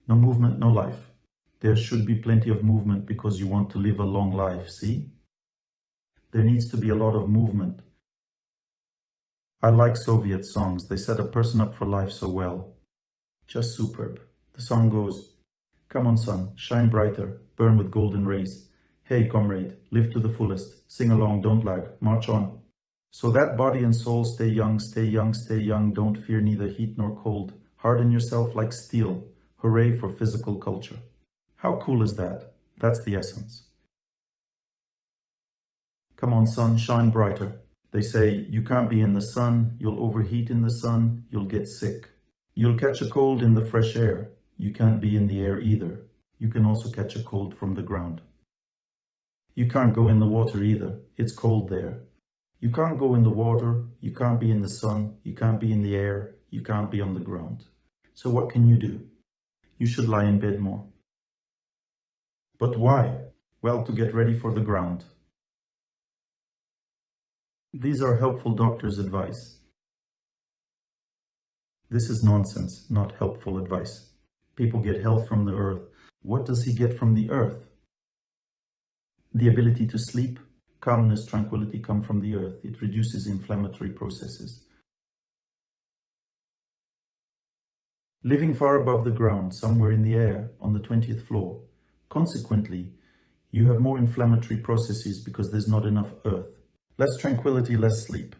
No movement, no life. There should be plenty of movement because you want to live a long life, see? There needs to be a lot of movement. I like Soviet songs. They set a person up for life so well. Just superb. The song goes, come on son, shine brighter, burn with golden rays. Hey comrade, live to the fullest, sing along, don't lag, march on. So that body and soul stay young, stay young, stay young, don't fear neither heat nor cold. Harden yourself like steel. Hooray for physical culture. How cool is that? That's the essence. Come on son, shine brighter. They say, you can't be in the sun, you'll overheat in the sun, you'll get sick. You'll catch a cold in the fresh air. You can't be in the air either. You can also catch a cold from the ground. You can't go in the water either. It's cold there. You can't go in the water, you can't be in the sun, you can't be in the air, you can't be on the ground. So what can you do? You should lie in bed more. But why? Well, to get ready for the ground. These are helpful doctor's advice. This is nonsense, not helpful advice. People get health from the earth. What does he get from the earth? The ability to sleep, calmness, tranquility come from the earth. It reduces inflammatory processes. Living far above the ground, somewhere in the air, on the 20th floor. Consequently, you have more inflammatory processes because there's not enough earth. Less tranquility, less sleep.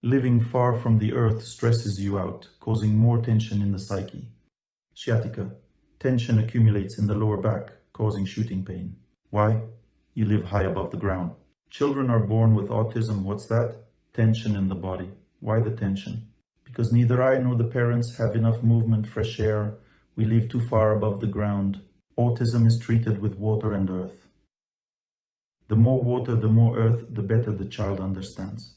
Living far from the earth stresses you out, causing more tension in the psyche. Sciatica. Tension accumulates in the lower back, causing shooting pain. Why? You live high above the ground. Children are born with autism. What's that? Tension in the body. Why the tension? Because neither I nor the parents have enough movement, fresh air. We live too far above the ground. Autism is treated with water and earth. The more water, the more earth, the better the child understands.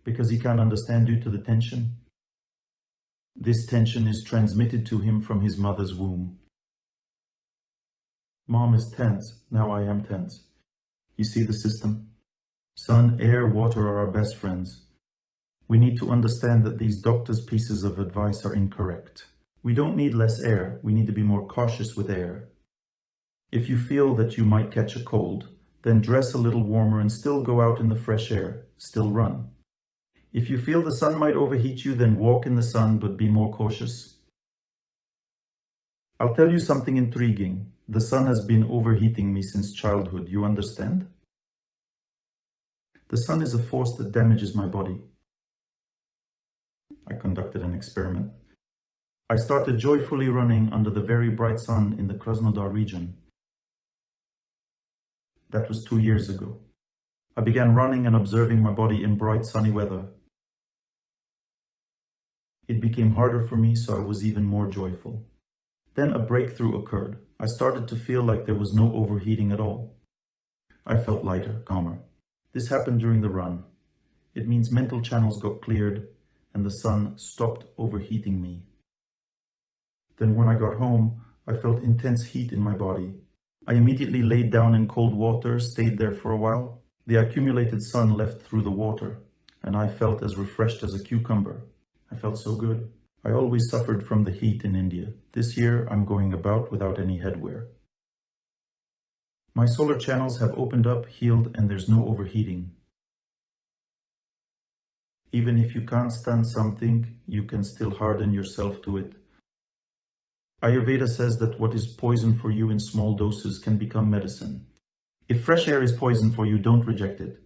Because he can't understand due to the tension. This tension is transmitted to him from his mother's womb. Mom is tense, now I am tense. You see the system? Sun, air, water are our best friends. We need to understand that these doctors' pieces of advice are incorrect. We don't need less air, we need to be more cautious with air. If you feel that you might catch a cold, then dress a little warmer and still go out in the fresh air, still run. If you feel the sun might overheat you, then walk in the sun, but be more cautious. I'll tell you something intriguing. The sun has been overheating me since childhood, you understand? The sun is a force that damages my body. I conducted an experiment. I started joyfully running under the very bright sun in the Krasnodar region. That was 2 years ago. I began running and observing my body in bright sunny weather. It became harder for me, so I was even more joyful. Then a breakthrough occurred. I started to feel like there was no overheating at all. I felt lighter, calmer. This happened during the run. It means mental channels got cleared and the sun stopped overheating me. Then when I got home, I felt intense heat in my body. I immediately laid down in cold water, stayed there for a while. The accumulated sun left through the water, and I felt as refreshed as a cucumber. I felt so good. I always suffered from the heat in India. This year, I'm going about without any headwear. My solar channels have opened up, healed, and there's no overheating. Even if you can't stand something, you can still harden yourself to it. Ayurveda says that what is poison for you in small doses can become medicine. If fresh air is poison for you, don't reject it.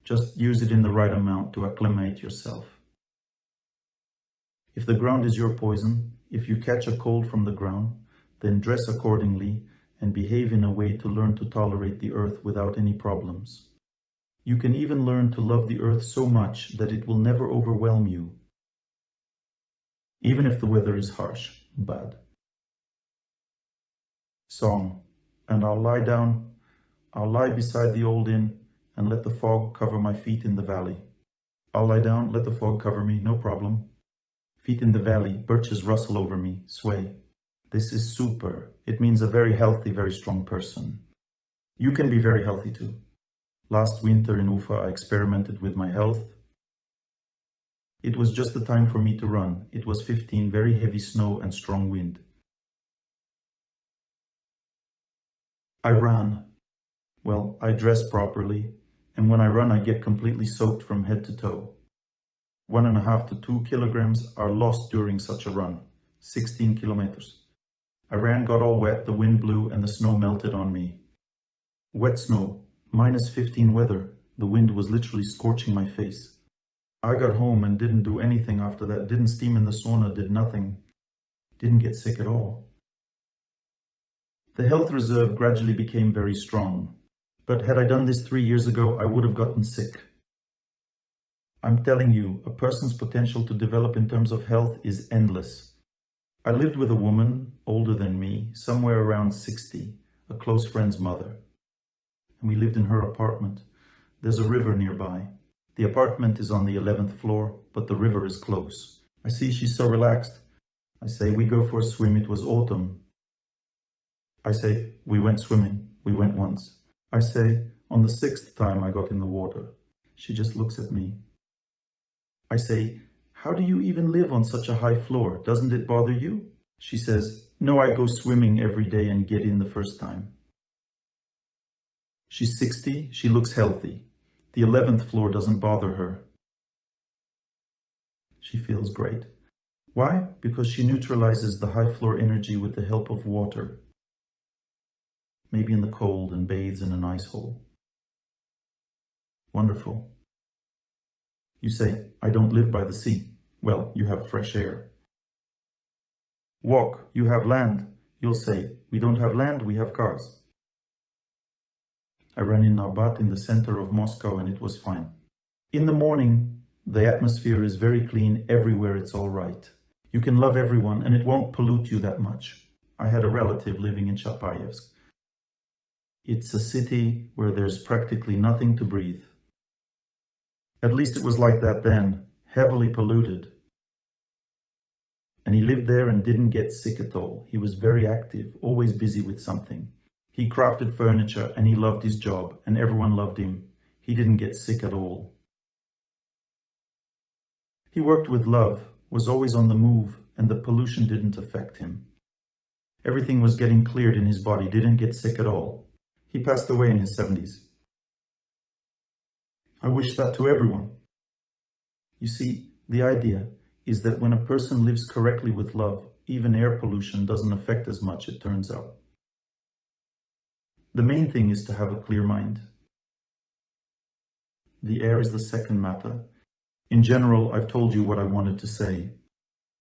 Just use it in the right amount to acclimate yourself. If the ground is your poison, if you catch a cold from the ground, then dress accordingly and behave in a way to learn to tolerate the earth without any problems. You can even learn to love the earth so much that it will never overwhelm you, even if the weather is harsh, bad. Song. And I'll lie beside the old inn and let the fog cover my feet in the valley. I'll lie down, let the fog cover me, no problem. Feet in the valley, birches rustle over me, sway. This is super. It means a very healthy, very strong person. You can be very healthy too. Last winter in Ufa, I experimented with my health. It was just the time for me to run. It was 15, very heavy snow and strong wind. I ran. Well, I dress properly, and when I run, I get completely soaked from head to toe. 1.5 to 2 kilograms are lost during such a run. 16 kilometers. I ran, got all wet, the wind blew, and the snow melted on me. Wet snow, -15 weather. The wind was literally scorching my face. I got home and didn't do anything after that. Didn't steam in the sauna, did nothing. Didn't get sick at all. The health reserve gradually became very strong. But had I done this 3 years ago, I would have gotten sick. I'm telling you, a person's potential to develop in terms of health is endless. I lived with a woman older than me, somewhere around 60, a close friend's mother. And we lived in her apartment. There's a river nearby. The apartment is on the 11th floor, but the river is close. I see she's so relaxed. I say, we go for a swim. It was autumn. I say, we went swimming. We went once. I say, on the 6th time I got in the water. She just looks at me. I say, how do you even live on such a high floor? Doesn't it bother you? She says, no, I go swimming every day and get in the first time. She's 60, she looks healthy. The 11th floor doesn't bother her. She feels great. Why? Because she neutralizes the high floor energy with the help of water. Maybe in the cold, and bathes in an ice hole. Wonderful. You say, I don't live by the sea. Well, you have fresh air. Walk, you have land. You'll say, we don't have land, we have cars. I ran in Arbat in the center of Moscow and it was fine. In the morning, the atmosphere is very clean everywhere, it's all right. You can love everyone and it won't pollute you that much. I had a relative living in Chapayevsk. It's a city where there's practically nothing to breathe. At least it was like that then, heavily polluted. And he lived there and didn't get sick at all. He was very active, always busy with something. He crafted furniture and he loved his job and everyone loved him. He didn't get sick at all. He worked with love, was always on the move, and the pollution didn't affect him. Everything was getting cleared in his body, didn't get sick at all. He passed away in his 70s. I wish that to everyone. You see, the idea is that when a person lives correctly with love, even air pollution doesn't affect as much, it turns out. The main thing is to have a clear mind. The air is the second matter. In general, I've told you what I wanted to say.